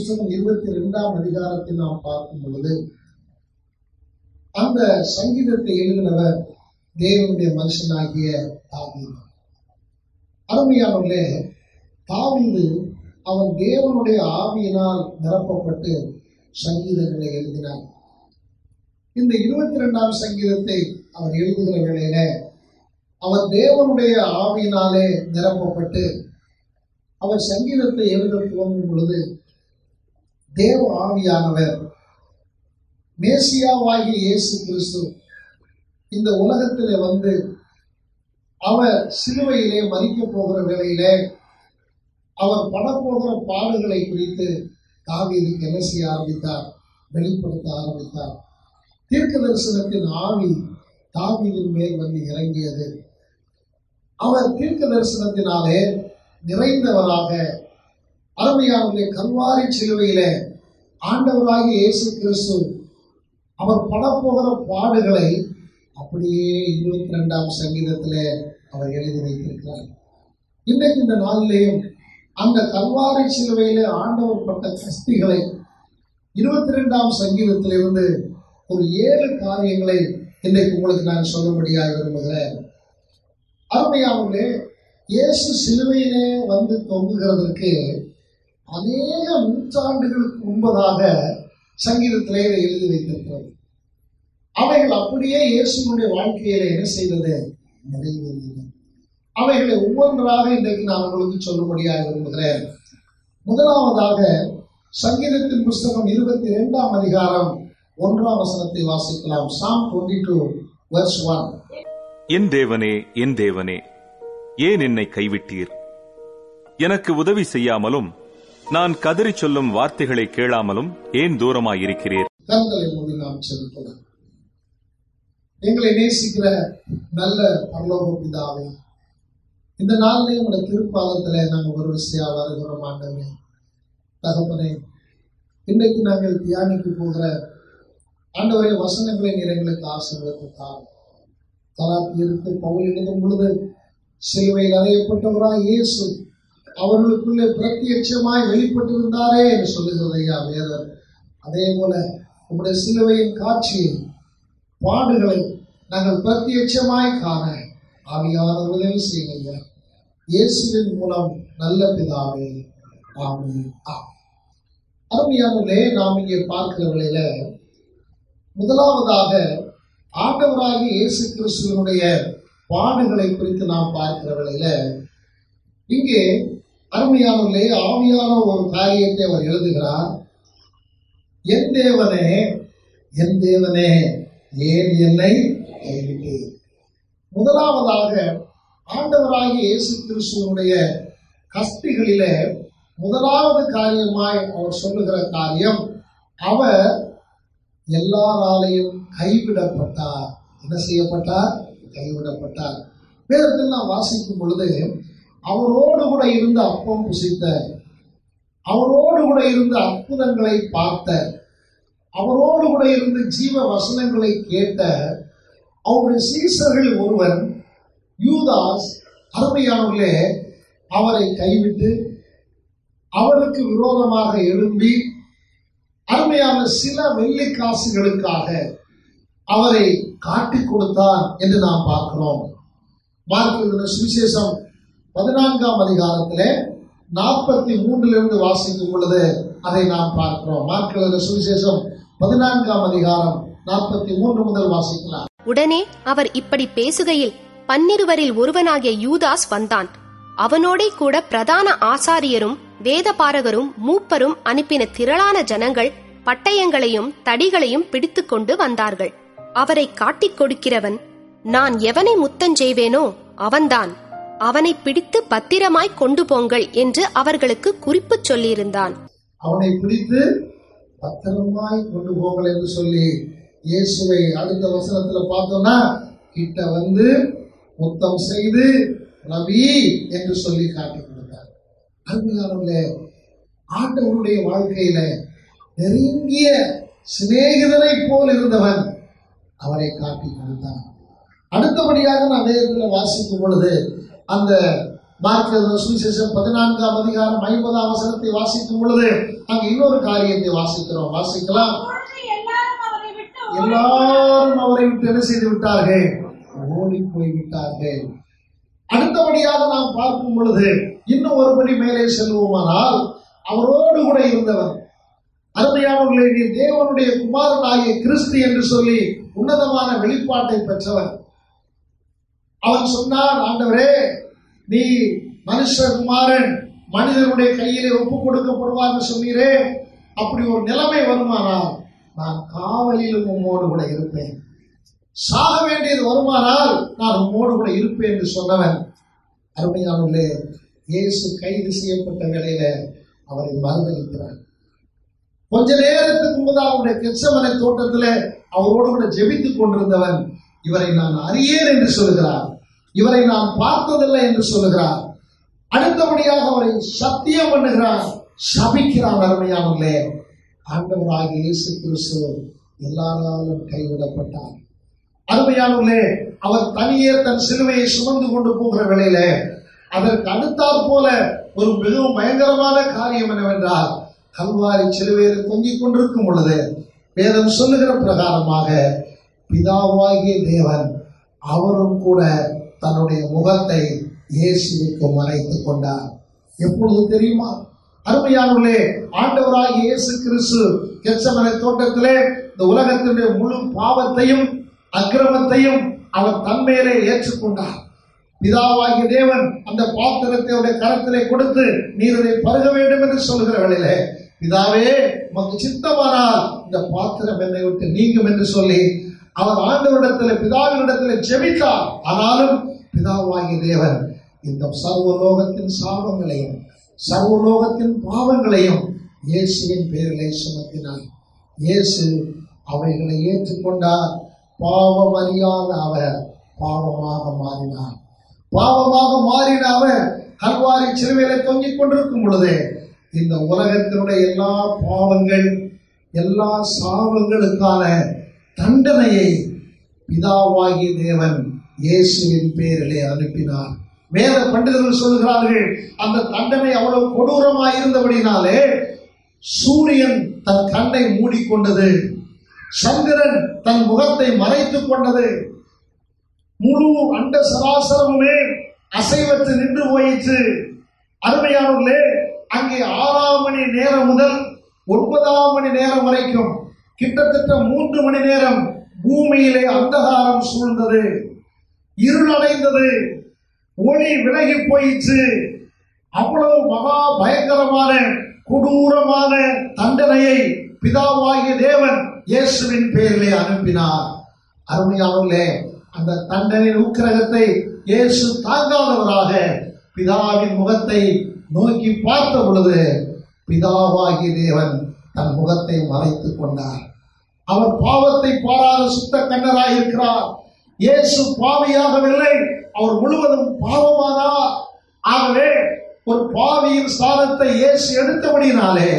புஸ்தகம் 22ஆம் அதிகாரத்தை நாம் பார்க்கும் பொழுது அந்த சங்கீதத்தை எழுதினவர் தேவனுடைய மனுஷனாகிய தாவீது. அருமையானவர்களே, தாவீது அவன் தேவனுடைய ஆவியினால் நிரப்பப்பட்டு சங்கீதங்களை எழுதினார். இந்த 22ஆம் சங்கீதத்தை அவர் எழுதுகிற வேளையில அவர் தேவனுடைய ஆவியினாலே நிரப்பப்பட்டு அவர் சங்கீதத்தை எழுத துவங்கும் பொழுது தேவ ஆவியானவர் மேசியாவாகிய இயேசு கிறிஸ்து இந்த உலகத்திலே வந்து அவர் சிலுவையிலே மரிக்க போகிற வேளையிலே அவர் படப்போகிற பாடுகளை குறித்து தாவீதுக்கு என்ன செய்ய ஆரம்பித்தார்? வெளிப்படுத்த ஆரம்பித்தார். தீர்க்க தரிசனத்தின் ஆவி தாவீதின் மேல் வந்து இறங்கியது. அவர் தீர்க்க தரிசனத்தினாலே நிறைந்தவராக அருமையானவருடைய கல்வாரி சிலுவையிலே ஆண்டவராகிய இயேசு கிறிஸ்து அவர் படப்போகிற பாடுகளை அப்படியே 22ஆம் சங்கீதத்திலே அவர் எழுதி வைத்திருக்கிறார். இன்றைக்கு இந்த நாளிலேயும் அந்த கல்வாரி சிலுவையிலே ஆண்டவர் பட்ட கஷ்டிகளை 22ஆம் சங்கீதத்திலிருந்து ஒரு 7 காரியங்களை இன்றைக்கு உங்களுக்கு நான் சொல்லும்படியாக விரும்புகிறேன். அருமையானவர்களே, இயேசு சிலுவையிலே வந்து தொங்குகிறதற்கு அநேக நூற்றாண்டுகளுக்கு முன்பதாக சங்கீதத்திலே எழுதி வைத்திருக்கிறது. அவைகள் அப்படியே இயேசுனுடைய வாழ்க்கையில என்ன செய்தது? நிறைவேறியது. அவைகளை ஒவ்வொன்றாக இன்றைக்கு நான் உங்களுக்கு சொல்லும்படியாக விரும்புகிறேன். முதலாவதாக சங்கீதத்தின் புஸ்தகம் 22ஆம் அதிகாரம் 1ஆம் வசனத்தை வாசிக்கலாம். Psalm 22 verse 1. என் தேவனே, என் தேவனே, ஏன் என்னை கைவிட்டீர்? எனக்கு உதவி செய்யாமலும் நான் கதறி சொல்லும் வார்த்தைகளை கேளாமலும் ஏன் தூரமாயிருக்கிறீர்? கண்களை மூடி நாம் செலுத்தலாம். எங்களை நேசிக்கிற நல்ல பரலோக பிதாவே, இந்த நாளிலே உங்களுடைய திருப்பாதத்திலே நாங்கள் ஒரு விஷயம் வருகிறோம். ஆண்டவரே, தகப்பனே, இன்றைக்கு நாங்கள் தியானிக்க போகிற ஆண்டவரே வசனங்களை நீர் எங்களுக்கு ஆசீர்வதித்தார். கலாத்தியருக்கு பவுல் எழுதும் பொழுது சிலுவையில் அறையப்பட்டவராய் இயேசு அவர்களுக்குள்ளே பிரத்யட்சமாய் வெளிப்பட்டிருந்தாரே என்று சொல்லுகிறது ஐயா வேதம். அதே போல உங்களுடைய சிலுவையின் காட்சியை பாடுகளை நாங்கள் பிரத்யட்சமாய் காண ஆவியானவர் உதவி செய்யுங்க. இயேசுவின் மூலம் நல்ல பிதாவே, ஆமென். அருமையானவர்களே, நாம் இங்கே பார்க்கிற வேளையில முதலாவதாக ஆண்டவராகிய இயேசு கிறிஸ்துவினுடைய பாடுகளை குறித்து நாம் பார்க்கிற வேளையில இங்கே அருமையானவர்களே ஆவியான ஒரு காரியத்தை அவர் எழுதுகிறார். என் தேவனே, என் தேவனே, ஏன் என்னை கைவிட்டீர்? முதலாவதாக ஆண்டவராகிய இயேசு கிறிஸ்துவனுடைய கஷ்டிகளிலே முதலாவது காரியமாய் அவர் சொல்லுகிற காரியம், அவர் எல்லாராலையும் கைவிடப்பட்டார். என்ன செய்யப்பட்டார்? கைவிடப்பட்டார். வேதத்தில் நாம் வாசிக்கும் பொழுது அவரோடு கூட இருந்த அப்பம் புசித்த, அவரோடு கூட இருந்த அற்புதங்களை பார்த்த, அவரோடு கூட இருந்து ஜீவ வசனங்களை கேட்ட அவருடைய சீசர்கள் ஒருவன் யூதாஸ் அருமையானவர்களே அவரை கைவிட்டு அவருக்கு விரோதமாக எழும்பி அருமையான சில வெள்ளி காசுகளுக்காக அவரை காட்டிக் கொடுத்தார் என்று நாம் பார்க்கிறோம். மார்க்கு சுவிசேஷம் 14ஆம் அதிகாரத்திலே 43 வாசிக்கும் பொழுது அதை நாம் பார்க்கிறோம். மார்க்கு சுவிசேஷம் 14ஆம் அதிகாரம் 43 முதல் வாசிக்கலாம். உடனே அவர் இப்படி பேசுகையில் 12 ஒருவனாகிய யூதாஸ் வந்தான். அவனோடே கூட பிரதான ஆசாரியரும் வேதபாரகரும் மூப்பரும் அனுப்பின திரளான ஜனங்கள் பட்டயங்களையும் தடிகளையும் பிடித்துக் கொண்டு வந்தார்கள். அவரை காட்டிக் கொடுக்கிறவன், நான் எவனை முத்தஞ்செய்வேனோ அவன்தான், அவனை பிடித்து பத்திரமாய் கொண்டு போங்கள் என்று அவர்களுக்கு குறிப்பு சொல்லியிருந்தான். அவனை பிடித்து பத்திரமாய் கொண்டு போங்கள் என்று சொல்லி இயேசுவை அடுத்த வசனத்துல பார்த்தோம்னா கிட்ட வந்து முத்தம் செய்து ரவி என்று சொல்லி காட்டிக் கொடுத்தார். அருமையானவர்களே, ஆண்டவருடைய வாழ்க்கையில நெருங்கிய சிநேகிதனை போல் இருந்தவன் அவரை காட்டிக் கொடுத்தான். அடுத்தபடியாக நான் வேதத்தில் வாசிக்கும் பொழுது அந்த மார்க்கு சுவிசேஷம் 14ஆம் அதிகாரம் 50ஆம் வசனத்தை வாசிக்கும் பொழுது அங்க இன்னொரு காரியத்தை வாசிக்கிறோம். வாசிக்கலாம். எல்லாரும் அவரை விட்டு என்ன செய்து விட்டார்கள்? ஓடி போய் விட்டார்கள். அடுத்தபடியாக நாம் பார்க்கும் பொழுது இன்னும் ஒருபடி மேலே செல்வோமானால், அவரோடு கூட இருந்தவர், அருமையானவர்களே, நீ தேவனுடைய குமாரனாகிய கிறிஸ்து என்று சொல்லி உன்னதமான வெளிப்பாட்டை பெற்றவர். அவன் சொன்னான், ஆண்டவரே, நீ மனுஷகுமாரன் மனிதனுடைய கையிலே ஒப்புக் கொடுக்கப்படுவார் சொன்னீரே, அப்படி ஒரு நிலைமை வருமானால் நான் காவலிலும் உம்மோடு கூட இருப்பேன், சாக வேண்டியது வருமானால் நான் உம்மோடு கூட இருப்பேன் என்று சொன்னவன். அருமையானவர்களே, இயேசு கைது செய்யப்பட்ட வேளையில அவரை மறுதலிக்கிறார். கொஞ்ச நேரத்துக்கு முன்பு அவருடைய கெத்செமனே தோட்டத்திலே அவரோடு கூட ஜெபித்துக் கொண்டிருந்தவன் இவரை நான் அறியேன் என்று சொல்லுகிறார், இவரை நான் பார்த்ததில்லை என்று சொல்லுகிறார். அடுத்தபடியாக அவரை சத்தியம் பண்ணுகிறார், சபிக்கிறான். அருமையானவர்களே, ஆண்டவராகிய இயேசு கிறிஸ்து எல்லாராலும் கைவிடப்பட்டார். அருமையானவர்களே, அவர் தனியே தன் சிலுவையை சுமந்து கொண்டு போகிற வேளையில அதற்கு அடுத்தாற் போல ஒரு மிகவும் பயங்கரமான காரியம் என்னவென்றால், கல்வாரி சிலுவையில் தொங்கிக் கொண்டிருக்கும் பொழுது வேதம் சொல்லுகிற பிரகாரமாக பிதாவாகிய தேவன் அவரும் கூட தன்னுடைய முகத்தை இயேசுவுக்கு மறைத்துக் கொண்டார். எப்பொழுது தெரியுமா? அருமையானவர்களே, ஆண்டவராகிய இயேசு கிறிஸ்து கெத்செமனே தோட்டத்திலே இந்த உலகத்தினுடைய முழு பாவத்தையும் அக்கிரமத்தையும் அவர் தன்மையிலே ஏற்றுக்கொண்டார். பிதாவாகிய தேவன் அந்த பாத்திரத்தை கரத்திலே கொடுத்து நீர் இதை பருக வேண்டும் என்று சொல்லுகிற வேளையிலே, பிதாவே, உமக்கு சித்தமானால் இந்த பாத்திரம் என்னை விட்டு நீங்கும் என்று சொல்லி அவர் ஆண்டவரிடத்தில் பிதாவினிடத்தில் ஜெபித்தார். ஆனாலும் பிதாவாகிய தேவன் இந்த சர்வலோகத்தின் சாபங்களையும் சர்வலோகத்தின் பாவங்களையும் இயேசுவின் பேரிலே சுமத்தினார். இயேசு அவைகளை ஏற்றுக்கொண்டார். பாவம் அறியாத அவர் பாவமாக மாறினார். பாவமாக மாறின அவர் கல்வாரி சிலுவையிலே தொங்கிக் கொண்டிருக்கும் பொழுது இந்த உலகத்தினுடைய எல்லா பாவங்கள் எல்லா சாபங்களுக்கான தண்டனையை பிதாவாகிய தேவன் இயேசுவின் பேரிலே அனுப்பினார். வேத பண்டிதர்கள் சொல்கிறார்கள், அந்த தண்டனை அவ்வளவு கொடூரமாய் இருந்தபடினாலே சூரியன் தன் கண்ணை மூடிக்கொண்டது, சந்திரன் தன் முகத்தை மறைத்துக் கொண்டது, முழு அண்ட சராசரமுமே அசைவற்று நின்று போயிற்று. அருமையானவர்களே, அங்கே 6ஆம் மணி நேரம் முதல் 9ஆம் மணி நேரம் வரைக்கும் கிட்டத்தட்ட 3 மணி நேரம் பூமியிலே அந்தகாரம் சூழ்ந்தது, இருளடைந்தது, ஒளி விலகி போயிற்று. அவ்வளவு மகா பயங்கரமான கொடூரமான தண்டனையை பிதாவாகிய தேவன் இயேசுவின் பெயரிலே அனுப்பினார். அருமையானவர்களே, அந்த தண்டனையின் உக்கிரகத்தை இயேசு தாங்காதவராக பிதாவின் முகத்தை நோக்கி பார்த்த பொழுது பிதாவாகிய தேவன் தன் முகத்தை மறைத்துக் கொண்டார். அவர் பாவத்தை பாராத சுத்த கண்ணராய் இருக்கிறார். இயேசு பாவியாகவில்லை, அவர் முழுவதும் பாவமானார். ஆகவே ஒரு பாவியின் ஸ்தானத்தை இயேசு எடுத்தபடியினாலே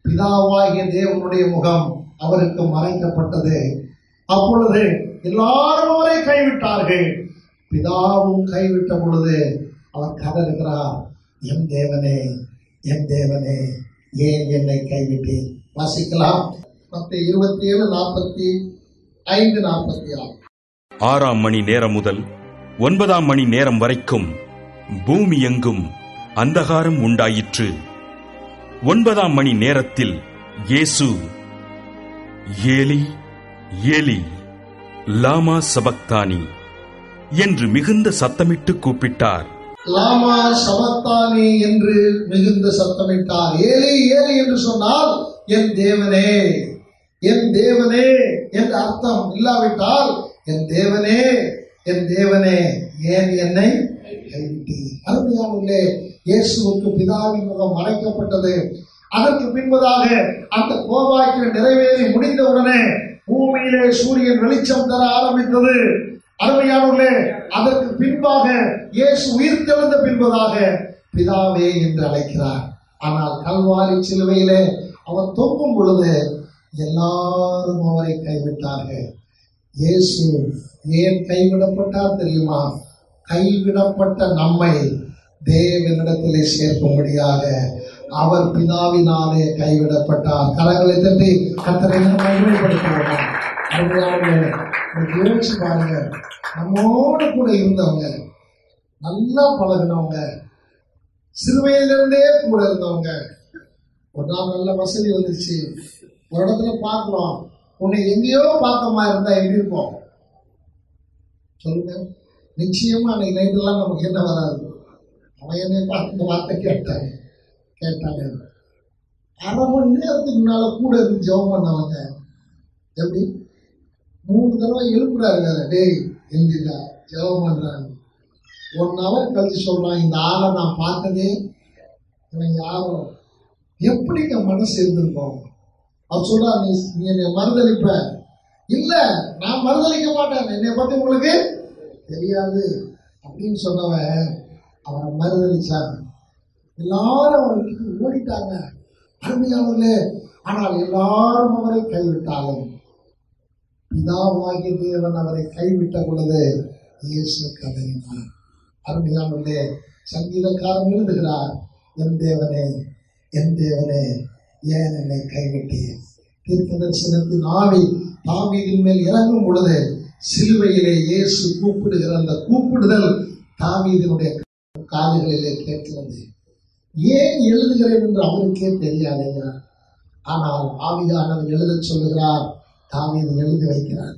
பிதாவாகிய தேவனுடைய முகம் அவருக்கு மறைக்கப்பட்டது. அப்பொழுது எல்லாரும் அவரை கைவிட்டார்கள். பிதாவும் கைவிட்ட பொழுது அவர் கதறுகிறார், என் தேவனே, என் தேவனே, ஏன் என்னை கைவிட்டேன்? வாசிக்கலாம். மத்தேயு 27:45-46. 6ஆம் மணி நேரம் முதல் 9ஆம் மணி நேரம் வரைக்கும் பூமி எங்கும் அந்தகாரம் உண்டாயிற்று. 9ஆம் மணி நேரத்தில் இயேசு, ஏலி ஏலி லாமா சபக்தானி என்று மிகுந்த சத்தமிட்டு கூப்பிட்டார். லாமா சபக்தானி என்று மிகுந்த சத்தமிட்டார். ஏலி ஏலி என்று சொன்னால் என் தேவனே, என் தேவனே என்று அர்த்தம். இல்லாவிட்டால் என் தேவனே, என் தேவனே, ஏன் என்னை கைவிட்டீர்? அருமையானவர்களே, இயேசுவுக்கு பிதாவின் முகம் மறைக்கப்பட்டது. அதற்கு பின்பதாக அந்த கோபாக்கிற நிறைவேறி முடிந்தவுடனே பூமியிலே சூரியன் வெளிச்சம் தர ஆரம்பித்தது. அருமையானவர்களே, அதற்கு பின்பாக இயேசு உயிர் தெழுந்த பின்பதாக பிதாவே என்று அழைக்கிறார். ஆனால் கல்வாரி சிலுவையிலே அவர் தொங்கும் பொழுது எல்லாரும் அவரை கைவிட்டார்கள். இயேசு ஏன் கைவிடப்பட்டார் தெரியுமா? கைவிடப்பட்ட நம்மை தேவனிடத்திலே சேர்க்கும்படியாக அவர் பிதாவினாலே கைவிடப்பட்டார். கரங்களை தட்டி கர்த்தரை மகிமைப்படுத்துவோம். யோசிச்சு பாருங்க, நம்மோடு கூட இருந்தவங்க, நல்லா பழகினவங்க, சிறுவையிலிருந்தே கூட இருந்தவங்க, ஒரு நாள் நல்ல வசதி வந்துருச்சு, ஒரு இடத்துல பார்க்கலாம், உன்னை எங்கேயோ பார்த்த மாதிரி இருந்தா எப்படி இருக்கும் சொல்லுங்க? நிச்சயமா அன்னைக்கு நைட்டெல்லாம் நமக்கு என்ன வராது. அவன் என்னை பார்த்து வார்த்தை கேட்டாங்க. அரை மணி நேரத்துக்கு முன்னால கூட இருந்து ஜெபம் பண்ணவங்க எப்படி 3 தடவை எழுப்புறாரு, டேய் எந்திரா ஜெபம் பண்றாங்க. 1 hour கழிச்சு சொல்றான், இந்த ஆளை நான் பார்த்ததே எனக்கு யாரும் எப்படிங்க மனசு இருந்திருக்கோம். அவர் சொல்றா, நீ என்னை மறுதளிப்ப. இல்ல, நான் மறுதளிக்க மாட்டேன், என்னை பத்தி உங்களுக்கு தெரியாது அப்படின்னு சொன்னவன் அவரை மறுதளிச்சாங்க. எல்லாரும் அவருக்கு ஓடிட்டாங்க, அருமையானவர்களே. ஆனால் எல்லாரும் அவரை கைவிட்டாலும் பிதாவாகிய தேவன் அவரை கைவிட்ட பொழுது இயேசு கதறினார். அருமையானவர்களே, சங்கீதக்காரன் எழுதுகிறார், என் தேவனே என் தேவனே ஏன் என்னை கைவிட்டீர். தீர்க்கதரிசனத்தின் ஆவி தாவீதின் மேல் இறங்கும் பொழுது சிலுவையிலே இயேசு கூப்பிடுகிற அந்த கூப்பிடுதல் தாவீதினுடைய காதுகளிலே கேட்கிறது. ஏன் எழுதுகிறேன் என்று அவருக்கே தெரியாதுங்க. ஆனால் ஆவியானவர் எழுத சொல்லுகிறார், தாவீது எழுதி வைக்கிறார்.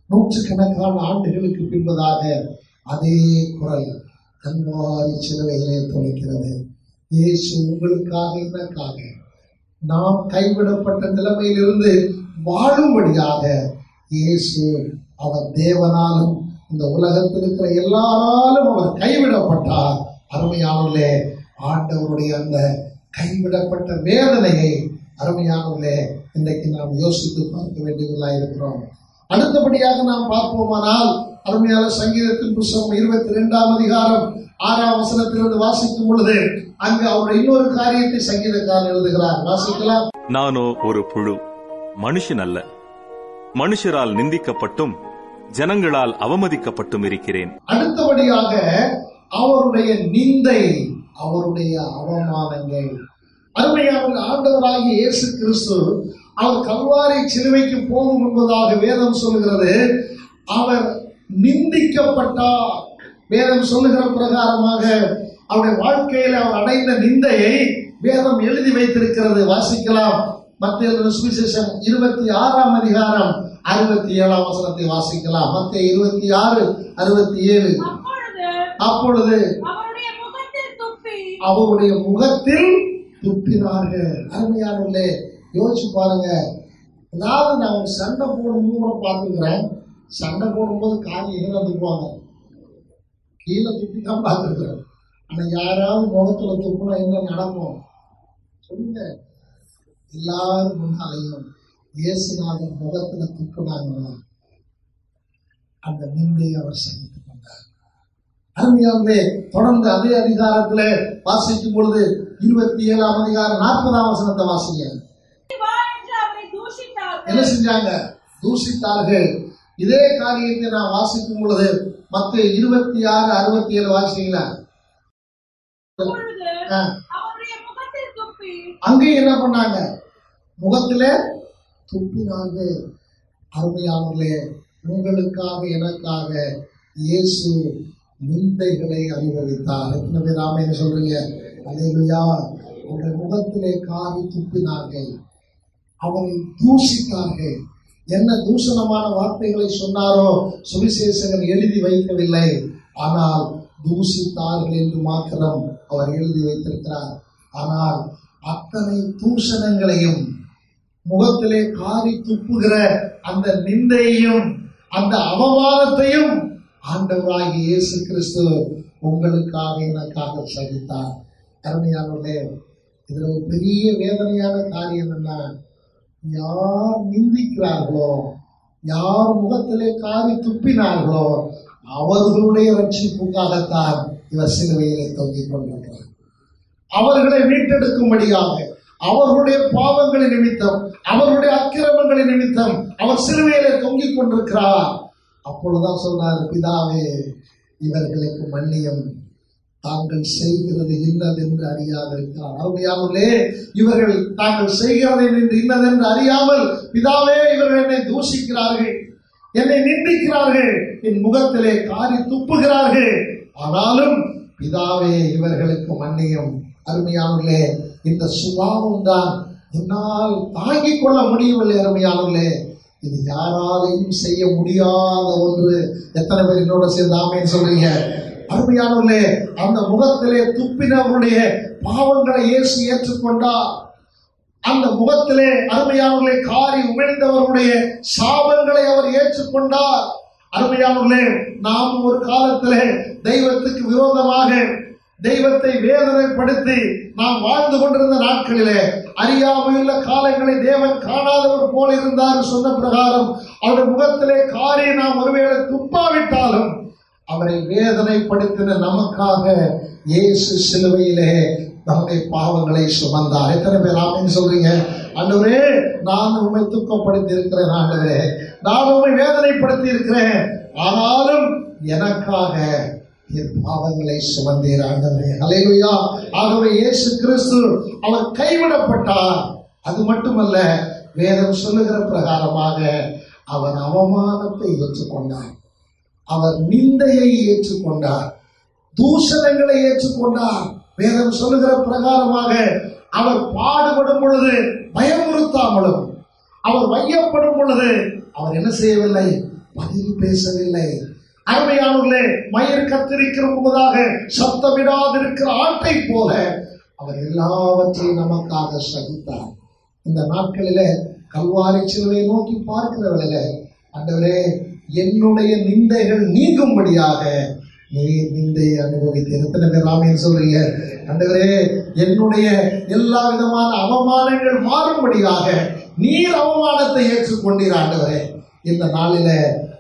100கணக்கான ஆண்டுகளுக்கு பின்பதாக அதே குரல் கல்வாரி சிலுவையிலே தொலைக்கிறது. இயேசு உங்களுக்காக எனக்காக நாம் கைவிடப்பட்ட நிலைமையிலிருந்து வாழும்படியாக இயேசு அவர் தேவனாலும் இந்த உலகத்தில் இருக்கிற எல்லாராலும் அவர் கைவிடப்பட்டார். அருமையானவர்களே, ஆண்டவருடைய அந்த கைவிடப்பட்ட வேதனையை அருமையானவர்களே இன்றைக்கு நாம் யோசித்து பார்க்க வேண்டியவர்களாக இருக்கிறோம். அடுத்தபடியாக நாம் பார்ப்போமானால், அருமையான சங்கீதத்தின் புத்தகம் 22ஆம் அதிகாரம் 6ஆம் வசனத்திலிருந்து வாசிக்கும் பொழுது அங்கு அவருடைய இன்னொரு காரியத்தை சங்கீதக்காரன் எழுதுகிறார். வாசிக்கலாம். நானோ ஒரு புழு, மனுஷன் அல்ல, மனுஷரால் நிந்திக்கப்பட்டும் ஜனங்களால் அவமதிக்கப்பட்டும் இருக்கிறேன். அடுத்தபடியாக அவருடைய நிந்தை, அவருடைய அவமானங்கள். அருமையான ஆண்டவராகிய இயேசு கிறிஸ்து அவர் கல்வாரி சிலுவைக்கு போகும் என்பதாக வேதம் சொல்லுகிறது. அவர் நிந்திக்கப்பட்டார். வேதம் சொல்லுகிற பிரகாரமாக அவருடைய வாழ்க்கையில் அவர் அடைந்த நிந்தையை வேதம் எழுதி வைத்திருக்கிறது. வாசிக்கலாம். மத்தேயு சுவிசேஷம் 26ஆம் அதிகாரம் 67ஆம் வசனத்தை வாசிக்கலாம். மத்தேயு 26:67. அப்பொழுது அவருடைய முகத்தில் துப்பினார்கள். அருமையானவர்களே, யோசிச்சு பாருங்க. அதாவது நான் சண்டை போடும்போது கூட பார்த்துக்கிறேன், சண்டை போடும்போது கால் எங்க துப்புவாங்க, கீழே துப்பி தான் பார்த்துருக்கிறேன். ஆனா யாராவது முகத்துல துப்புனா என்ன நடக்கும் சொல்லுங்க? எல்லாரும் முன்னாலையும் இயேசுநாதன் முகத்துல துப்புனாங்கன்னா அந்த நிந்தையை அவர் சகித்துக் கொண்டார். அருமையாகவே தொடர்ந்து அதே அதிகாரத்துல வாசிக்கும் பொழுது 27ஆம் அதிகாரம் 40ஆம் வசனத்தை வாசிங்க. என்ன செஞ்சாங்க? தூஷித்தார்கள். இதே காரியத்தை நான் வாசிக்கும் பொழுது மத்தேயு 26:67 வாசிங்களா? அங்கே என்ன பண்ணாங்க? முகத்திலே துப்பினார்கள். அருமையானவர்களே, உங்களுக்காக எனக்காக இயேசு நிந்தைகளை அனுபவித்தார். எத்தனை பேர் ஆமென் சொல்றீங்க? அல்லேலூயா. அவருடைய முகத்திலே காரி துப்பினார்கள், அவரை தூஷித்தார்கள். என்ன தூஷணமான வார்த்தைகளை சொன்னாரோ சுவிசேஷகன் எழுதி வைக்கவில்லை. ஆனால் தூஷித்தார்கள் என்று மாத்திரம் அவர் எழுதி வைத்திருக்கிறார். ஆனால் அத்தனை தூஷணங்களையும், முகத்திலே காரி துப்புகிற அந்த நிந்தையையும் அந்த அவமானத்தையும் ஆண்டவராகிய இயேசு கிறிஸ்து உங்களுக்காக எனக்காக சகித்தார். அருமையானவர்களே, இதுல ஒரு பெரிய வேதனையான காரியம் என்ன? யார் நிந்திக்கிறார்களோ, யார் முகத்திலே காரி துப்பினார்களோ அவர்களுடைய ரட்சிப்புக்காகத்தான் இவர் சிலுவையிலே தொங்கிக் கொண்டிருக்கிறார். அவர்களை மீட்டெடுக்கும்படியாக, அவர்களுடைய பாவங்களின் நிமித்தம், அவர்களுடைய அக்கிரமங்களின் நிமித்தம் அவர் சிலுவையிலே தொங்கிக் கொண்டிருக்கிறார். அப்பொழுதுதான் சொல்றார், பிதாவே இவர்களுக்கு மன்னியும், தாங்கள் செய்கிறது இன்னதென்று அறியாதிருக்கிறார். அருமையானவர்களே, இவர்கள் தாங்கள் செய்கிறது இன்னதென்று அறியாமல், பிதாவே இவர்கள் என்னை தூஷிக்கிறார்கள், என்னை நிந்திக்கிறார்கள், என் முகத்திலே காரி துப்புகிறார்கள், ஆனாலும் பிதாவே இவர்களுக்கு மன்னியும். அருமையானவர்களே, இந்த சுபாவம் தான் என்னால் தாங்கிக் கொள்ள முடியவில்லை. அருமையானவர்களே, இது யாராலையும் செய்ய முடியாத ஒன்று. எத்தனை பேர் என்னோட சேர்ந்து ஆமென் சொல்றீங்க? அருமையானவர்களே, அந்த முகத்திலே துப்பினவருடைய பாவங்களை இயேசு ஏற்றுக்கொண்டார். அந்த முகத்திலே அருமையானவர்களே காரி உமிழ்ந்தவருடைய சாபங்களை அவர் ஏற்றுக்கொண்டார். அருமையானவர்களே, நாம் ஒரு காலத்திலே தெய்வத்துக்கு விரோதமாக தெய்வத்தை வேதனைப்படுத்தி நாம் வாழ்ந்து கொண்டிருந்த நாட்களிலே அறியாமையுள்ள காலங்களை தேவன் காணாதவர் போல் இருந்தார் சொன்ன பிரகாரம் அவருடைய முகத்திலே காரி நாம் ஒருவேளை துப்பாவிட்டாலும் அவரை வேதனைப்படுத்தின நமக்காக இயேசு சிலுவையிலே நம்முடைய பாவங்களை சுமந்தார். எத்தனை பேர் ஆமென் சொல்றீங்க? ஆண்டவரே, நான் உம்மை துக்கப்படுத்தி இருக்கிறேன், ஆண்டவரே நான் உம்மை வேதனைப்படுத்தி இருக்கிறேன், ஆனாலும் எனக்காக என் பாவங்களை சுமந்தீர் ஆண்டவரே. ஹல்லேலூயா. ஆகவே இயேசு கிறிஸ்து அவர் கைவிடப்பட்டார். அது மட்டுமல்ல, வேதம் சொல்லுகிற பிரகாரமாக அவர் அவமானத்தை ஏற்றுக்கொண்டார், அவர் நிந்தையை ஏற்றுக்கொண்டார், தூஷணங்களை ஏற்றுக்கொண்டார். வேதம் சொல்லுகிற பிரகாரமாக அவர் பாடுபடும் பொழுது பயமுறுத்தாமலும், அவர் வையப்படும் பொழுது அவர் என்ன செய்யவில்லை? பதில் பேசவில்லை. அருமையானவர்களே, மயிர் கத்திரிக்கிற முன்பதாக சத்தமிடாதிருக்கிற ஆட்டை போல அவர் எல்லாவற்றையும் நமக்காக சகித்தார். இந்த நாட்களிலே கல்வாரி சிலுவையை நோக்கி பார்க்கிறவர்களே, ஆண்டவரே என்னுடைய நிந்தைகள் நீங்கும்படியாக நீர் நிந்தையை அனுபவித்தீர். எத்தனை பேர் ஆமென் சொல்றீங்க? ஆண்டவரே, என்னுடைய எல்லா விதமான அவமானங்கள் மாறும்படியாக நீர் அவமானத்தை ஏற்றுக்கொண்டீர். ஆண்டவரே, இந்த நாளில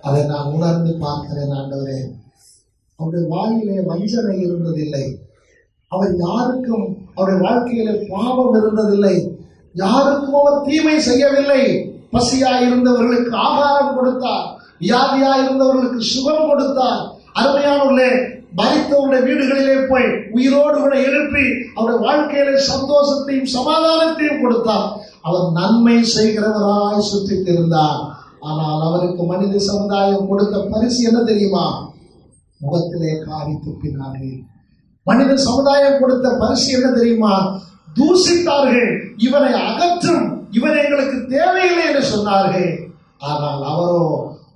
அதை நான் உணர்ந்து பார்க்கிறேன். ஆண்டவரே, அவருடைய வாயிலே வஞ்சனை இருந்ததில்லை, அவர் யாருக்கும் அவருடைய வாழ்க்கையில பாவம் இருந்ததில்லை, யாருக்கும் அவர் தீமை செய்யவில்லை. பசியாய் இருந்தவர்களுக்கு ஆகாரம் கொடுத்தார், வியாதியாய் இருந்தவர்களுக்கு சுகம் கொடுத்தார். அருமையானவர்களே, மரித்தவருடைய வீடுகளிலே போய் உயிரோடு கூட எழுப்பி அவருடைய வாழ்க்கையில சந்தோஷத்தையும் சமாதானத்தையும் கொடுத்தார். அவர் நன்மை செய்கிறவராய் சுற்றித் இருந்தார். ஆனால் அவருக்கு மனித சமுதாயம் கொடுத்த பரிசு என்ன தெரியுமா? முகத்திலே காரி துப்பினார்கள். மனித சமுதாயம் கொடுத்த பரிசு என்ன தெரியுமா? தூசித்தார்கள். இவனை அகற்றும், இவன் எங்களுக்கு தேவையில்லை என்று சொன்னார்கள். ஆனால் அவரோ,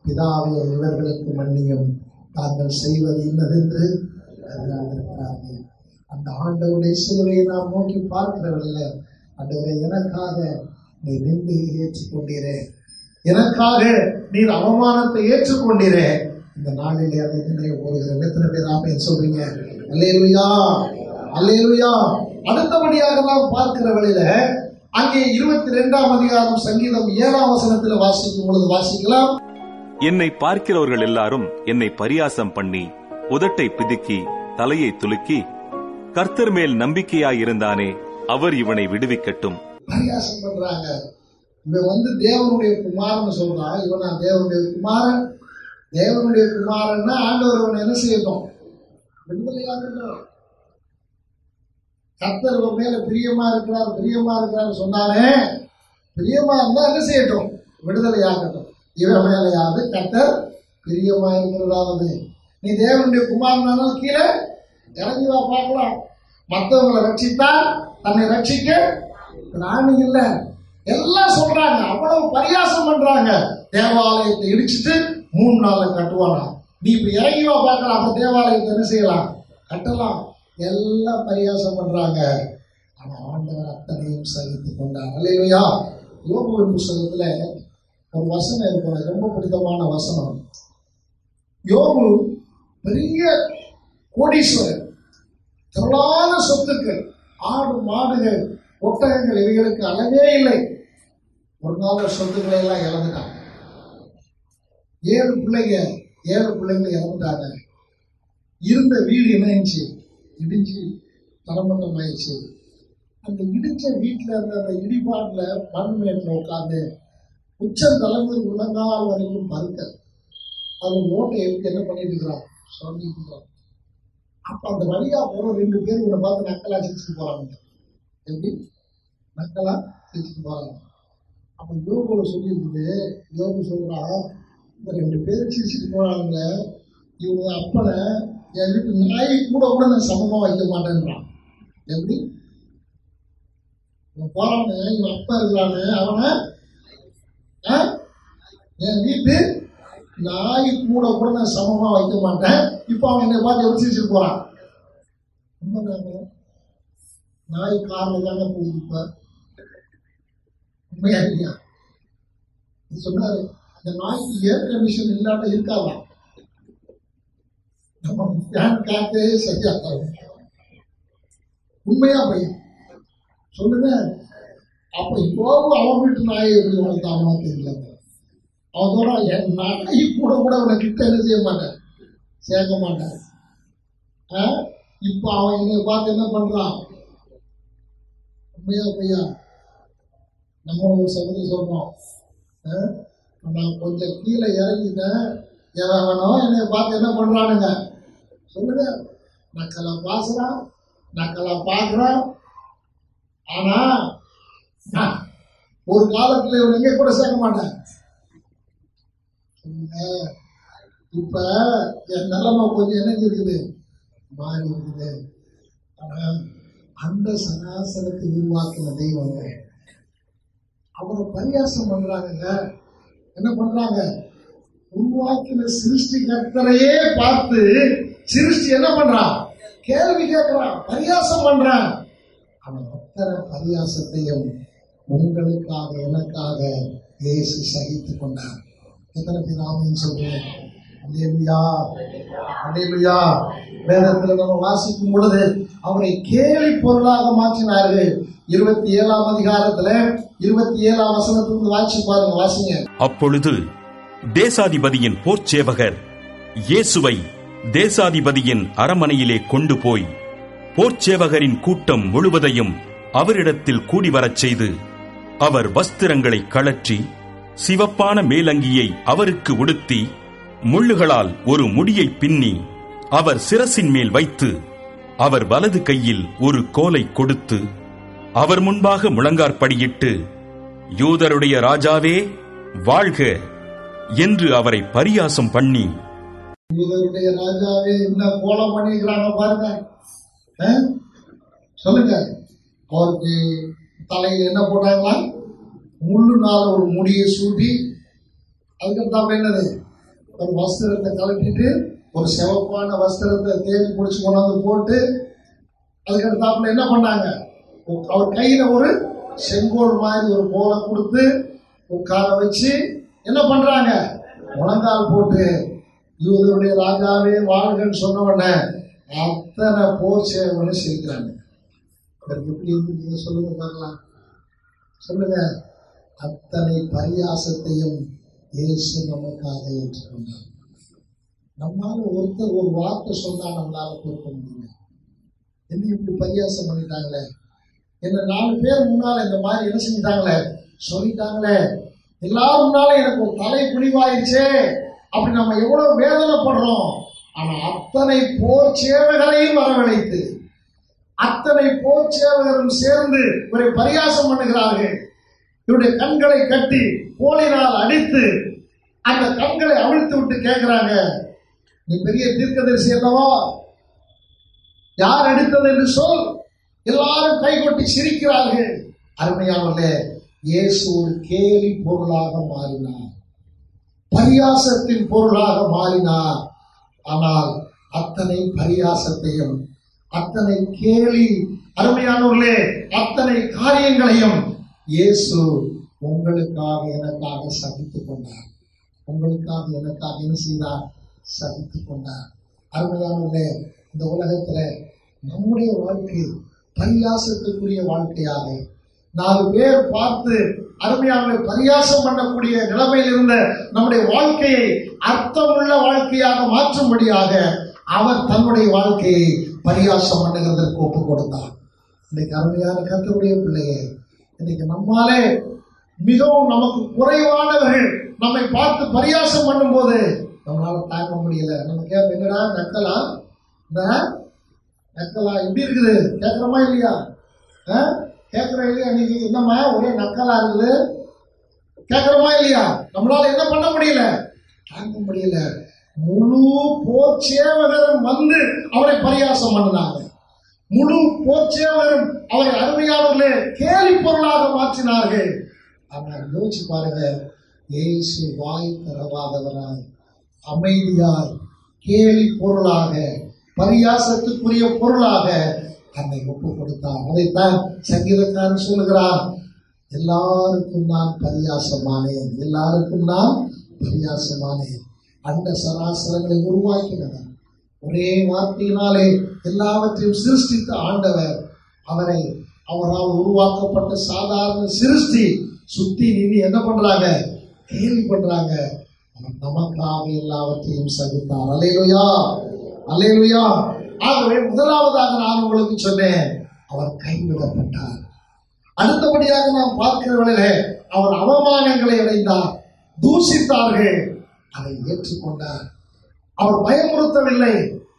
பிதாவே இவர்களுக்கு மன்னியும், தாங்கள் செய்வது இன்னதென்று அறியாதிருக்கிறார்கள். அந்த ஆண்டவருடைய சிலுவையை நாம் நோக்கி பார்க்கிறவர்கள், ஆண்டவரே எனக்காக நீ நிந்தையை ஏற்றுக்கொண்டீரே, எனக்காக நீர் அவமானத்தை ஏற்றுக்கொண்டீரே, இந்த நாளிலே அதை நினைவு கூறுகிறேன். எத்தனை பேர் ஆமென் சொல்றீங்க? அல்லேலூயா, அல்லேலூயா. அடுத்தபடியாக நாம் பார்க்கிற வேளையில அங்கே 22ஆம் அதிகாரம் சங்கீதம் 7ஆம் வசனத்தில் வாசிக்கும் பொழுது வாசிக்கலாம். என்னை பார்க்கிறவர்கள் எல்லாரும் என்னை பரியாசம் பண்ணி உதட்டை பிதுக்கி தலையை துலுக்கி, கர்த்தர் மேல் நம்பிக்கையாயிருந்தானே அவர் இவனை விடுவிக்கட்டும். பரியாசம் பண்றாங்க. இவன் தேவனுடைய குமாரன் சொல்றான், இவனா தேவனுடைய குமாரன்? தேவனுடைய குமாரன்னா ஆண்டவர் இவனை என்ன செய்யட்டும்? விடுதலையாகட்டும். கர்த்தர் இவன் மேல பிரியமா இருக்கிறார், பிரியமா இருக்கிறார் சொன்னானே, பிரியமா இருந்தா என்ன செய்யட்டும்? விடுதலையாகட்டும். இவன் மேலையாவது கர்த்தர் பிரியமா இருக்கிறதாவது. நீ தேவனுடைய குமாரனாலும் கீழே இறங்கி வா பார்க்கலாம். மற்றவங்களை ரட்சித்தா தன்னை ரட்சிக்க ராணி இல்ல, எல்லாம் சொல்றாங்க, அவ்வளவு பரியாசம் பண்றாங்க. தேவாலயத்தை இடிச்சுட்டு 3 நாள்ல கட்டுவானா? நீ இப்ப இறங்கி வா பார்க்கலாம், அப்ப தேவாலயத்தை என்ன செய்யலாம்? கட்டலாம். எல்லாம் பரியாசம் பண்றாங்க. ஆனா ஆண்டவர் அத்தனையும் சகித்துக் கொண்டார். அல்லேலூயா. யோபுவின் புத்தகத்துல ஒரு வசனம் இருக்கும், ரொம்ப பிடித்தமான வசனம். யோபு பெரிய கோடீஸ்வரர், திரளான சொத்துக்கள், ஆடு மாடுகள் ஒட்டகங்கள், இவைகளுக்கு அளவே இல்லை. ஒரு நாள் சொத்துக்களை எல்லாம் இழந்துட்டாங்க. 7 பிள்ளைங்க இறந்துட்டாங்க. இருந்த வீடு என்னச்சு? இடிஞ்சு தரமட்டம் ஆயிடுச்சு. அந்த இடிச்ச வீட்டுல இருந்த அந்த இடிபாட்டுல மண்மேட்டில் உட்காந்து உச்சம் தலைமை உள்ளங்கால் வரைக்கும் பருக்க அது ஓட்டை எடுத்து என்ன பண்ணிட்டு இருக்கிறோம்? சொல்லிட்டு இருக்கிறோம். அப்ப அந்த வழியா போற 2 பேர் இவனை பார்த்து நக்கலா சிரிச்சுட்டு போறாங்க. எப்படி நக்கலா சிரிச்சுட்டு போறாங்க. அப்ப யோபுல சொல்லியிருக்குது, யோபு சொல்றான், இந்த 2 பேர் சிரிச்சுட்டு போறாங்க, இவங்க அப்பனை என் வீட்டு நாய் கூட நான் சமமா வைக்க மாட்டேன்றான். எப்படி போறானு இவன் அப்பா இருக்கிறானு அவனை என் வீட்டு நாய் கூட நான் சமமா வைக்க மாட்டேன். இப்ப அவன் என்னை பார்த்து எப்படி சிரிச்சுட்டு போறான். நாய் காரில் தானே போகுது. இப்ப உண்மையா இல்லையா சொன்னாரு, அந்த நாய்க்கு ஏர் கண்டிஷன் இல்லாம இருக்காதான், நம்ம ஃபேன் காத்தே சரியா. உண்மையா பையன் சொல்லுங்க. அப்ப இப்போ அவன் வீட்டு நாயை எப்படி வளர்த்தாமோ தெரியல. அவன் சொல்றான், என் நாய் கூட அவனை கிட்ட என்ன செய்ய மாட்டேன், சேர்க்க மாட்டேன். இப்ப அவன் என்னை பார்த்து என்ன பண்றான். உண்மையா பையா நம்ம ஒரு சகோதரி சொல்றோம், நான் கொஞ்சம் கீழே இறங்கிட்டேன், எவனோ என்னை பார்த்து என்ன பண்றானுங்க சொல்லுங்க. நக்கலா பாசுறான், நக்கலா பாக்குறான். ஆனா ஒரு காலத்துல இவன் எங்க கூட சேர்க்க மாட்டேன். இப்ப என் நிலைமை கொஞ்சம் என்ன இருக்குது, மாறி இருக்குது. ஆனா அந்த சனாசனத்தை உருவாக்கின தெய்வங்க அவரை பரியாசம் பண்றாங்க. என்ன பண்றாங்க, உருவாக்கின சிருஷ்டி கர்த்தரையே பார்த்து சிருஷ்டி என்ன பண்றான், கேள்வி கேட்கிறான், பரியாசம் பண்றான். அவன் அத்தனை பரியாசத்தையும் உங்களுக்காக எனக்காக இயேசு சகித்துக் கொண்டார். எத்தனை பேர் ஆமென் சொல்றேன். அல்லேலூயா, அல்லேலூயா. வேதத்துல நம்ம வாசிக்கும் பொழுது அவரை கேலி பொருளாக மாற்றினார்கள். 27ஆம் அதிகாரத்துல 27ஆம் வசனத்திலிருந்து வாசி பாருங்க, வாசிங்க. அப்பொழுது தேசாதிபதியின் போர்ச்சேவகர் இயேசுவை தேசாதிபதியின் அரமனையிலே கொண்டு போய் போர்ச்சேவகரின் கூட்டம் முழுவதையும் அவரிடத்தில் கூடி வரச் செய்து அவர் வஸ்திரங்களை கழற்றி சிவப்பான மேலங்கியை அவருக்கு உடுத்தி முள்ளுகளால் ஒரு முடியை பின்னி அவர் சிரசின் மேல் வைத்து அவர் வலது கையில் ஒரு கோலை கொடுத்து அவர் முன்பாக முழங்காற்படியிட்டு, யூதருடைய ராஜாவே வாழ்க என்று அவரை பரியாசம் பண்ணி, யூதருடைய ராஜாவே என்ன கோலம் பண்ணிக்கிறாங்க பாருங்க. சொல்லுங்க. அவருக்கு தலையில் என்ன போட்டாங்களா, முள்ளுனால ஒரு முடியை சூட்டி, அதுக்கப்புறம் என்னது ஒரு வஸ்திரத்தை கலட்டிட்டு ஒரு சிவப்பான வஸ்திரத்தை தேடி பிடிச்சி கொண்டாந்து போட்டு, அதுக்கடுத்தாப்புல என்ன பண்ணாங்க, அவர் கையில ஒரு செங்கோல் மாதிரி ஒரு கோலை கொடுத்து உட்கார வச்சு என்ன பண்றாங்க, முழங்கால் போட்டு யூதருடைய ராஜாவே வாழ்கன்னு சொன்ன உடனே அத்தனை போர் சேவனை சிரிக்கிறாங்க. எப்படி இருக்கு சொல்லுங்க பார்க்கலாம், சொல்லுங்க. அத்தனை பரியாசத்தையும் இயேசு நமக்காக ஏற்றுக்கொண்டார். நம்மால ஒருத்தர் ஒரு வார்த்தை சொன்னா நம்மளால பொறுக்க முடியல. என்ன இப்படி பரியாசம் பண்ணிட்டாங்களே, என்ன 4 பேர் முன்னால இந்த மாதிரி என்ன செஞ்சிட்டாங்களே, சொல்லிட்டாங்களே, எல்லாரும் முன்னால எனக்கு ஒரு தலை குனிவாயிருச்சே, அப்படி நம்ம எவ்வளவு வேதனைப்படுறோம். ஆனா அத்தனை போர் சேவகரையும் வரவழைத்து அத்தனை போர் சேவகரும் சேர்ந்து இவரை பரியாசம் பண்ணுகிறார்கள். இவருடைய கண்களை கட்டி கோலினால் அடித்து அந்த கண்களை அவிழ்த்து விட்டு கேட்கிறாங்க, நீ பெரிய தீர்க்கதரிசி அல்லவா, யார் அடித்தது என்று சொல். எல்லாரும் கைகொட்டி சிரிக்கிறார்கள். அருமையானவர்களே, இயேசு ஒரு கேலி பொருளாக மாறினார், பரியாசத்தின் பொருளாக மாறினார். ஆனால் அத்தனை பரியாசத்தையும் அத்தனை கேலி, அருமையானவர்களே, அத்தனை காரியங்களையும் இயேசு உங்களுக்காக எனக்காக சகித்துக் கொண்டார். உங்களுக்காக எனக்காக என்ன செய்தார், சகித்துக் கொண்டார். அருமையானவர்களே, இந்த உலகத்துல நம்முடைய வாழ்க்கை பரியாசத்துக்குரிய வாழ்க்கையாக 4 பேர் பார்த்து அருமையாக பரியாசம் பண்ணக்கூடிய நிலைமையில் இருந்த நம்முடைய வாழ்க்கையை அர்த்தமுள்ள வாழ்க்கையாக மாற்றும்படியாக அவர் தன்னுடைய வாழ்க்கையை பரியாசம் பண்ணுகிறதற்கு ஒப்புக் கொடுத்தார். இன்னைக்கு அருமையான கர்த்தருடைய பிள்ளையே, இன்னைக்கு நம்மாலே மிகவும் நமக்கு குறைவானவர்கள் நம்மை பார்த்து பரியாசம் பண்ணும் போது நம்மளால தாங்க முடியல. நம்ம கேட்க, என்னடா நக்கலா, நக்கலா எப்படி இருக்குது? கேட்கிறோமா இல்லையா? கேட்கிற இல்லையா? நீங்க என்னம்மா ஒரே நக்கலா இருக்குது, கேட்கிறோமா இல்லையா? நம்மளால என்ன பண்ண முடியல, தாங்க முடியல. முழு போர்ச்சேவகரும் வந்து அவரை பரியாசம் பண்ணினாங்க. முழு போர்ச்சேவகரும் அவரை அருமையானவர்களே கேலி பொருளாக மாற்றினார்கள். ஆனால் யோசிச்சு பாருங்க, இயேசு வாய் திறவாதவராய் அமைதியாய் கேலி பொருளாக பரியாசத்துக்குரிய பொருளாக தன்னை ஒப்பு கொடுத்தார். அதைத்தான் சங்கீதக்காரன் சொல்லுகிறார், எல்லாருக்கும் நான் பரியாசமானேன், எல்லாருக்கும் நான் பரியாசமானேன். அண்ட சராசரங்களை உருவாக்கினவர், ஒரே வார்த்தையினாலே எல்லாவற்றையும் சிருஷ்டித்த ஆண்டவர், அவரால் உருவாக்கப்பட்ட சாதாரண சிருஷ்டி சுத்தி நின்று என்ன பண்றாங்க, கேள்வி பண்றாங்க. அவர் நமக்காக எல்லாவற்றையும் சகித்தார். அல்லேலூயா, அல்லேலூயா. ஆகவே முதலாவதாக நான் உங்களுக்கு சொன்னேன், அவர் கைவிடப்பட்டார். அடுத்தபடியாக நாம் பார்க்கிற வேளையிலே அவர் அவமானங்களை அடைந்தார், தூசித்தார்கள், அதை ஏற்றுக்கொண்டார். அவர் பயமுறுத்தவில்லை,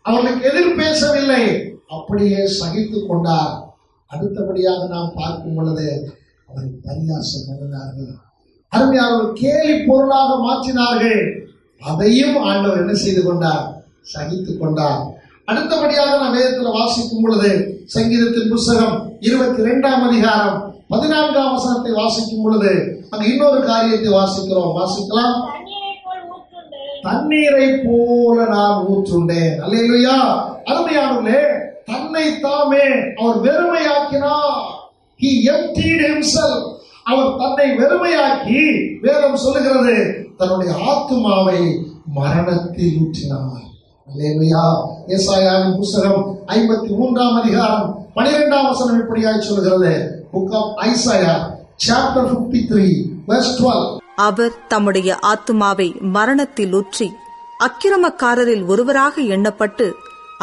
அவர்களுக்கு எதிர் பேசவில்லை, அப்படியே சகித்துக் கொண்டார். அடுத்தபடியாக நாம் பார்க்கும் பொழுது அவரை பரியாசம் பண்ணினார்கள், அருமையானவர் கேலி பொருளாக மாற்றினார்கள். அதையும் ஆண்டவர் என்ன செய்து கொண்டார், சகித்துக் கொண்டார். அடுத்தபடியாக நாம் வேதத்தில் வாசிக்கும் பொழுது சங்கீதத்தின் புத்தகம் 22ஆம் அதிகாரம் 14ஆம் வசனத்தை வாசிக்கும் பொழுது அங்க இன்னொரு காரியத்தை வாசிக்கிறோம். வாசிக்கலாம். தண்ணீரை போல நான் ஊற்றுண்டேன். அல்லேலூயா. அருமையானவர்களே, தன்னை தாமே அவர் வெறுமையாக்கினார். He emptied himself. அவர் தன்னை வெறுமையாக்கி, வேதம் சொல்லுகிறது, தன்னுடைய ஆத்துமாவை மரணத்தில் ஊற்றினார். அல்லேலூயா. ஏசாயாவின் புத்தகம் 53ஆம் அதிகாரம் 12ஆம் வசனம் இப்படியாய் சொல்கிறது. Book of Isaiah chapter 53 verse 12. அவர் தம்முடைய ஆத்துமாவை மரணத்தில் ஊற்றி அக்கிரமக்காரரில் ஒருவராக எண்ணப்பட்டு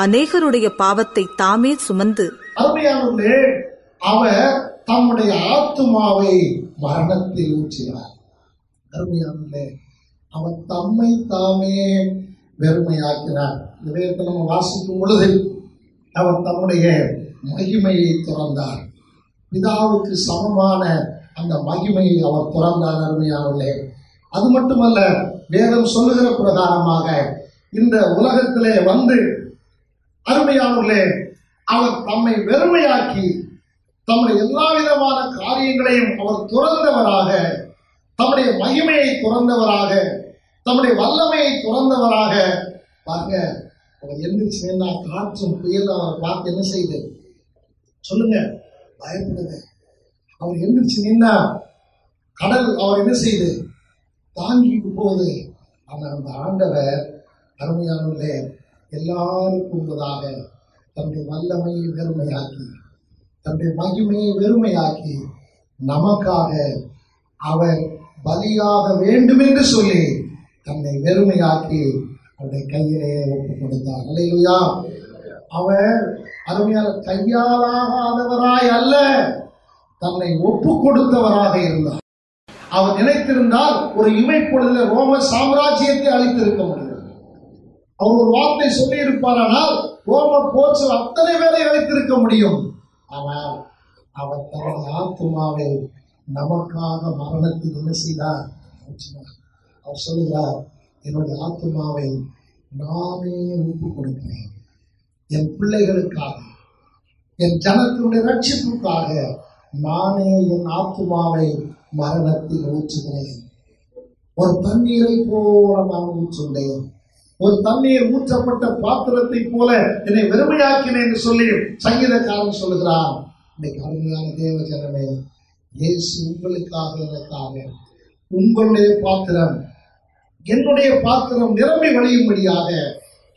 அநேகருடைய பாவத்தை தாமே சுமந்து. அருமையானவர்களே, அவர் தம்முடைய ஆத்துமாவை மரணத்தில் ஊற்றினார். அருமையானவர்களே, அவர் தம்மை தாமே வெறுமையாக்கினார். இந்த வேதத்தை நம்ம வாசிக்கும் பொழுது அவர் தம்முடைய மகிமையை துறந்தார். பிதாவுக்கு சமமான அந்த மகிமையை அவர் துறந்தார். அருமையானவர்களே, அது மட்டுமல்ல, வேதம் சொல்லுகிற பிரகாரமாக இந்த உலகத்திலே வந்து அருமையானவர்களே அவர் தம்மை வெறுமையாக்கி தம்முடைய எல்லா விதமான காரியங்களையும் அவர் துறந்தவராக, தம்முடைய மகிமையை துறந்தவராக, தம்முடைய வல்லமையை துறந்தவராக. பாருங்க, அவர் எந்திரிச்சு காற்றும் புயல் அவரை பார்த்து என்ன செய்து சொல்லுங்க, பயப்படுங்க. அவர் எந்திரிச்சு நின்னா கடல் அவர் என்ன செய்து தாங்கிட்டு போகுது. ஆனால் அந்த ஆண்டவர் அருமையானவர்களே எல்லாருக்கும் முன்பதாக தன்னுடைய வல்லமையை வெறுமையாக்கி, தன்னுடைய மகிமையை வெறுமையாக்கி, நமக்காக அவர் பலியாக வேண்டும் என்று சொல்லி தன்னை வெறுமையாக்கி அவருடைய கையிலே ஒப்பு கொடுத்தார். அல்லேலூயா. அவர் அருமையான கையாலாகாதவராய் அல்ல, தன்னை ஒப்பு கொடுத்தவராக இருந்தார். அவர் நினைத்திருந்தால் ஒரு இமைப்பொழுது ரோம சாம்ராஜ்யத்தை அளித்திருக்க முடியும். அவர் ஒரு வார்த்தை சொல்லி இருப்பாரானால் ரோம போச்சு அத்தனை பேரை அளித்திருக்க முடியும். ஆனால் அவர் தன்னுடைய ஆத்துமாவை நமக்காக மரணத்தில் என்ன செய்தார்? அவர் சொல்லுகிறார், என்னுடைய ஆத்துமாவை நானே ஒப்பு கொடுக்கிறேன், என் பிள்ளைகளுக்காக, என் ஜனத்தினுடைய ரட்சிப்புக்காக நானே என் ஆத்துமாவை மரணத்தில் ஊற்றுகிறேன். ஒரு தண்ணீரை போல நான் ஊற்றுண்டேன், ஒரு தண்ணீர் ஊற்றப்பட்ட பாத்திரத்தை போல என்னை வெறுமையாக்கினேன் என்று சொல்லி சங்கீதக்காரன் சொல்லுகிறார். இன்னைக்கு அருமையான தேவ ஜனமே, இயேசு உங்களுக்காக எனக்காக உங்களுடைய பாத்திரம், என்னுடைய பாத்திரம் நிரம்பி வழியும்படியாக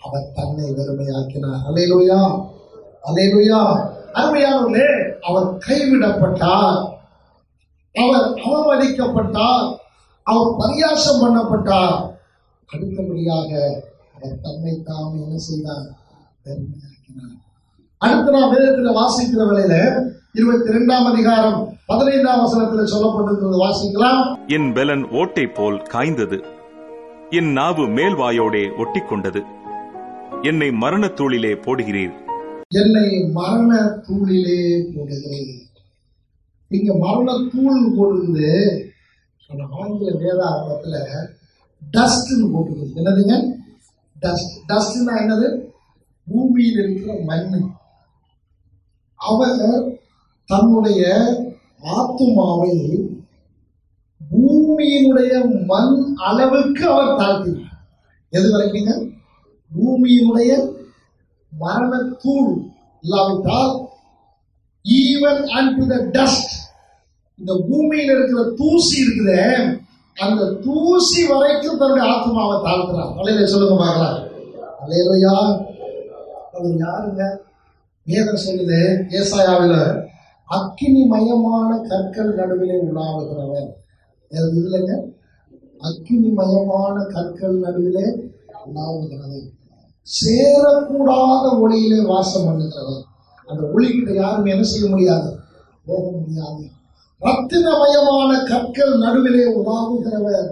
அவர் தன்னை வெறுமையாக்கினார். அல்லேலூயா, அல்லேலூயா. அருமையானவர்களே, அவர் கைவிடப்பட்டார், அவர் அவமதிக்கப்பட்டார், அவர் பரியாசம் பண்ணப்பட்டார். அடுத்தபடியாக அவர் தன்னை தாமே என்ன செய்தார்? வெறுமையாக்கினார். அடுத்து நாம் வேதத்தில் வாசிக்கிற வேளையில 22ஆம் அதிகாரம் 15ஆம் வசனத்தில் சொல்லப்பட்டிருக்கிறது. வாசிக்கலாம். என் பெலன் ஓட்டை போல் காய்ந்தது, என் நாவு மேல்வாயோடே ஒட்டிக்கொண்டது, என்னை மரணத்தூளிலே போடுகிறீர், என்னை மரண தூளிலே போடுகிறேன். இங்க மரண தூள் போடுறது ஆங்கில வேதாகமத்துல டஸ்ட்னு போட்டுருக்குது. என்னதுங்க? டஸ்ட். டஸ்ட்னா என்னது? பூமியில் இருக்கிற மண். அவர் தன்னுடைய ஆத்துமாவை பூமியினுடைய மண் அளவுக்கு அவர் தாழ்த்தினார். எது வரைக்குங்க? பூமியினுடைய மரணத்தூள் இல்லாவிட்டால் ஈவன் அண்ட் த டஸ்ட், இந்த பூமியில் இருக்கிற தூசி இருக்குதே, அந்த தூசி வரைக்கும் தன்னுடைய ஆத்மாவை தாழ்த்துறார். அல்லேலூயா சொல்லுங்க பார்க்கலாம். அல்லேலூயா. அவர் யாருங்க? வேதம் சொல்லுது ஏசாயாவில் அக்கினிமயமான கற்கள் நடுவிலே உலாவுகிறவர். இதுலங்க அக்கினிமயமான கற்கள் நடுவிலே உலாவுகிறது, சேரக்கூடாத ஒளியிலே வாசம் பண்ணுகிறவர். அந்த ஒளிகிட்ட யாருமே என்ன செய்ய முடியாது, போக முடியாது. ரத்தினமயமான கற்கள் நடுவிலே உலாவுகிறவர்.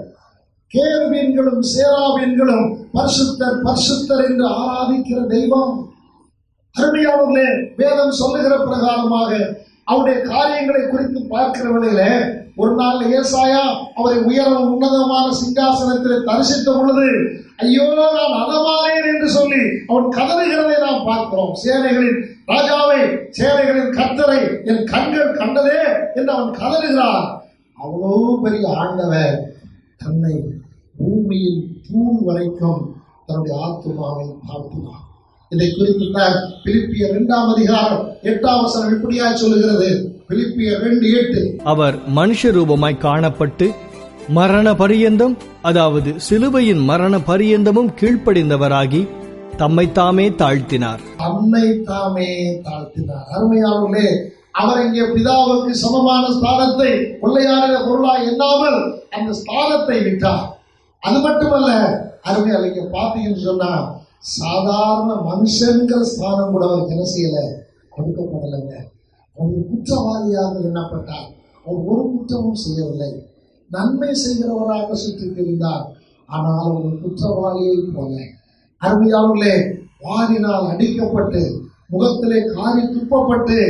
கேருபீன்களும் சேராபீன்களும் பரிசுத்தர் பரிசுத்தர் என்று ஆராதிக்கிற தெய்வம். அருமையானவர்களே, வேதம் சொல்லுகிற பிரகாரமாக அவருடைய காரியங்களை குறித்து பார்க்கிற வேளையில ஒரு நாள் ஏசாயா அவரை உயரம் உன்னதமான சிங்காசனத்திலே தரிசித்த பொழுது ஐயோ நான் அதமானேன் என்று சொல்லி அவன் கதறுகிறதை நாம் பார்க்கிறோம். சேனைகளின் ராஜாவை, சேனைகளின் கர்த்தரை என் கண்கள் கண்டதே என்று அவன் கதறுகிறான். அவ்வளவு பெரிய ஆண்டவர் தன்னை பூமியில் தூள் வரைக்கும் தன்னுடைய ஆத்துமாவை தாழ்த்தினார். இதை குறித்து பிலிப்பியர் 2ஆம் அதிகாரம் 8ஆம் வசனம் இப்படியா சொல்லுகிறது. பிலிப்பியர் 2:8, அவர் மனுஷ ரூபமாய் காணப்பட்டு மரண பரியந்தம், அதாவது சிலுவையின் மரண பரியந்தமும் கீழ்ப்படிந்தவராகி தம்மைத்தாமே தாழ்த்தினார். தம்மைத்தாமே தாழ்த்தினார். அருமையானவர்களே, அவர் இங்கே பிதாவுக்கு சமமான ஸ்தானத்தை கொள்ளையாடுகிற பொருளாய் எண்ணாமல் அந்த ஸ்தானத்தை விட்டார். அது மட்டுமல்ல, அருமையால் இங்க பார்த்தீங்கன்னு சொன்னா சாதாரண மனுஷன்கிற ஸ்தானம் கூட அவருக்கு என்ன செய்யல, கொடுக்கப்படலைங்க. அவர் குற்றவாளியாக எண்ணப்பட்டார். அவர் ஒரு குற்றமும் செய்யவில்லை, நன்மை செய்கிறவராக சுற்றி தெரிந்தார். ஆனால் அவர் குற்றவாளியை போல. அருமையாளர்களே, வாரினால் அடிக்கப்பட்டு முகத்திலே காரி துப்பப்பட்டு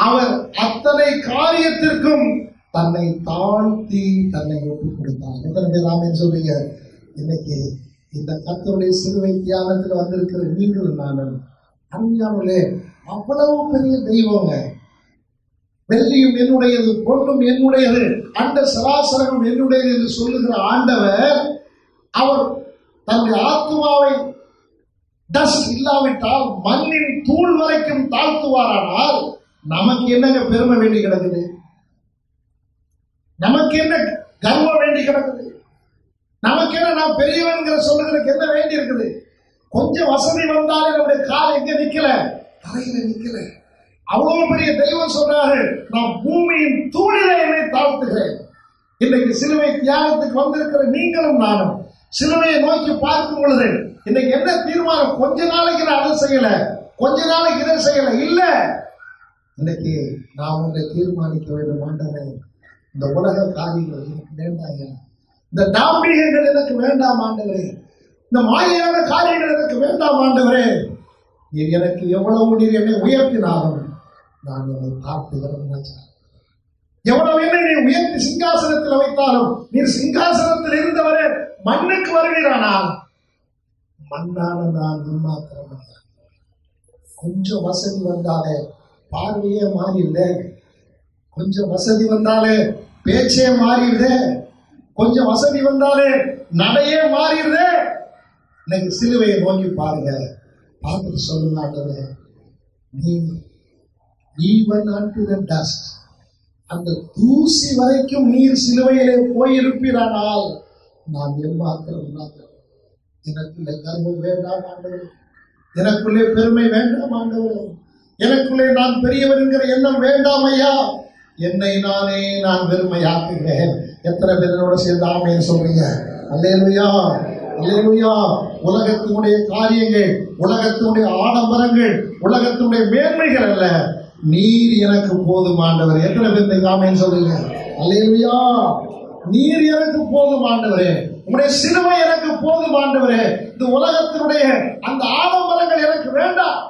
அவர் அத்தனை காரியத்திற்கும் தன்னை தாழ்த்தி தன்னை ஒப்புக் கொடுத்தார். எத்தனை பேர் ஆமென் சொல்றீங்க? இன்னைக்கு இந்த கர்த்தருடைய சிலுவை தியானத்தில் வந்திருக்கிற நீங்களும் நானும் அருமையானவர்களே, அவ்வளவு பெரிய தெய்வங்க. வெள்ளியும் என்னுடையது, பொன்னும் என்னுடையது, அண்ட சராசரமும் என்னுடையது என்று சொல்லுகிற ஆண்டவர் அவர் தன்னுடைய ஆத்மாவை டஸ்ட் இல்லாவிட்டால் மண்ணின் தூள் வரைக்கும் தாழ்த்துவாரானால் நமக்கு என்னங்க பெருமை வேண்டி கிடக்குது? நமக்கு என்ன கர்வம் வேண்டி கிடக்குது? நமக்கு என்ன நாம் பெரியவன்கிற சொல்லுகிறதுக்கு என்ன வேண்டி இருக்குது? கொஞ்சம் வசதி வந்தாலே நம்முடைய கால் எங்க நிக்கல, தரையில நிக்கல. அவ்வளவு பெரிய தெய்வம் சொல்றாரு, நான் பூமியின் தூளிலே என்னை தாழ்த்துகிறேன். இன்னைக்கு சிலுவை தியாகத்துக்கு வந்திருக்கிற நீங்களும் நானும் சிலுவையை நோக்கி பார்க்கும் பொழுது இன்னைக்கு என்ன தீர்மானம்? கொஞ்ச நாளைக்கு நான் அதை செய்யல, கொஞ்ச நாளைக்கு இதை செய்யல, இல்ல. இன்னைக்கு நான் உங்களை தீர்மானிக்க வேண்டும். ஆண்டவரே, இந்த உலக காரியங்கள் எனக்கு வேண்டாம், இந்த தாம்பீகங்கள் எனக்கு வேண்டாம் ஆண்டவரே, இந்த மாயையான காரியங்கள் எனக்கு வேண்டாம் ஆண்டவரே. நீர் எனக்கு எவ்வளவு நீர் என்னை உயர்த்தினாலும் நான் என்னை தாழ்த்துகிறேன். எவ்வளவு என்னை நீ உயர்த்தி சிங்காசனத்தில் வைத்தாலும் நீர் சிங்காசனத்தில் இருந்தவரே மண்ணுக்கு வருகிறானால் மண்ணான நான் மாத்திரம். கொஞ்சம் வசதி வந்தாலே பார்வையே மாறிடுத, கொஞ்சம் வசதி வந்தாலே பேச்சே மாறிடுத, கொஞ்சம் வசதி வந்தாலே நடையே மாறிடுது. இன்னைக்கு சிலுவையை நோக்கி பாருங்க, பார்த்துட்டு சொல்லுங்க, நீ ஈவன் unto the dust, அந்த தூசி வரைக்கும் நீர் சிலுவையிலே போயிருப்பீரானால் நான் எம்மாத்திரம். எனக்குள்ளே கர்வம் வேண்டாம் ஆண்டவரே, எனக்குள்ளே பெருமை வேண்டாம் ஆண்டவரே, எனக்குள்ளே நான் பெரியவர் என்கிற எண்ணம் வேண்டாம் ஐயா. என்னை நானே நான் பெருமையாக்குகிறேன். எத்தனை பேரோட சேர்ந்து ஆமென் சொல்றீங்க? அல்லேலூயா, அல்லேலூயா. உலகத்தினுடைய காரியங்கள், உலகத்தினுடைய ஆடம்பரங்கள், உலகத்தினுடைய மேன்மைகள் அல்ல, நீர் எனக்கு போதும் ஆண்டவரே. எத்தனை பேர் ஆமென் சொல்றீங்க? அல்லேலூயா. நீர் எனக்கு போதும் ஆண்டவரே, உங்களுடைய சிலுவை எனக்கு போதும் ஆண்டவரே. இந்த உலகத்தினுடைய அந்த ஆடம்பரங்கள் எனக்கு வேண்டாம்.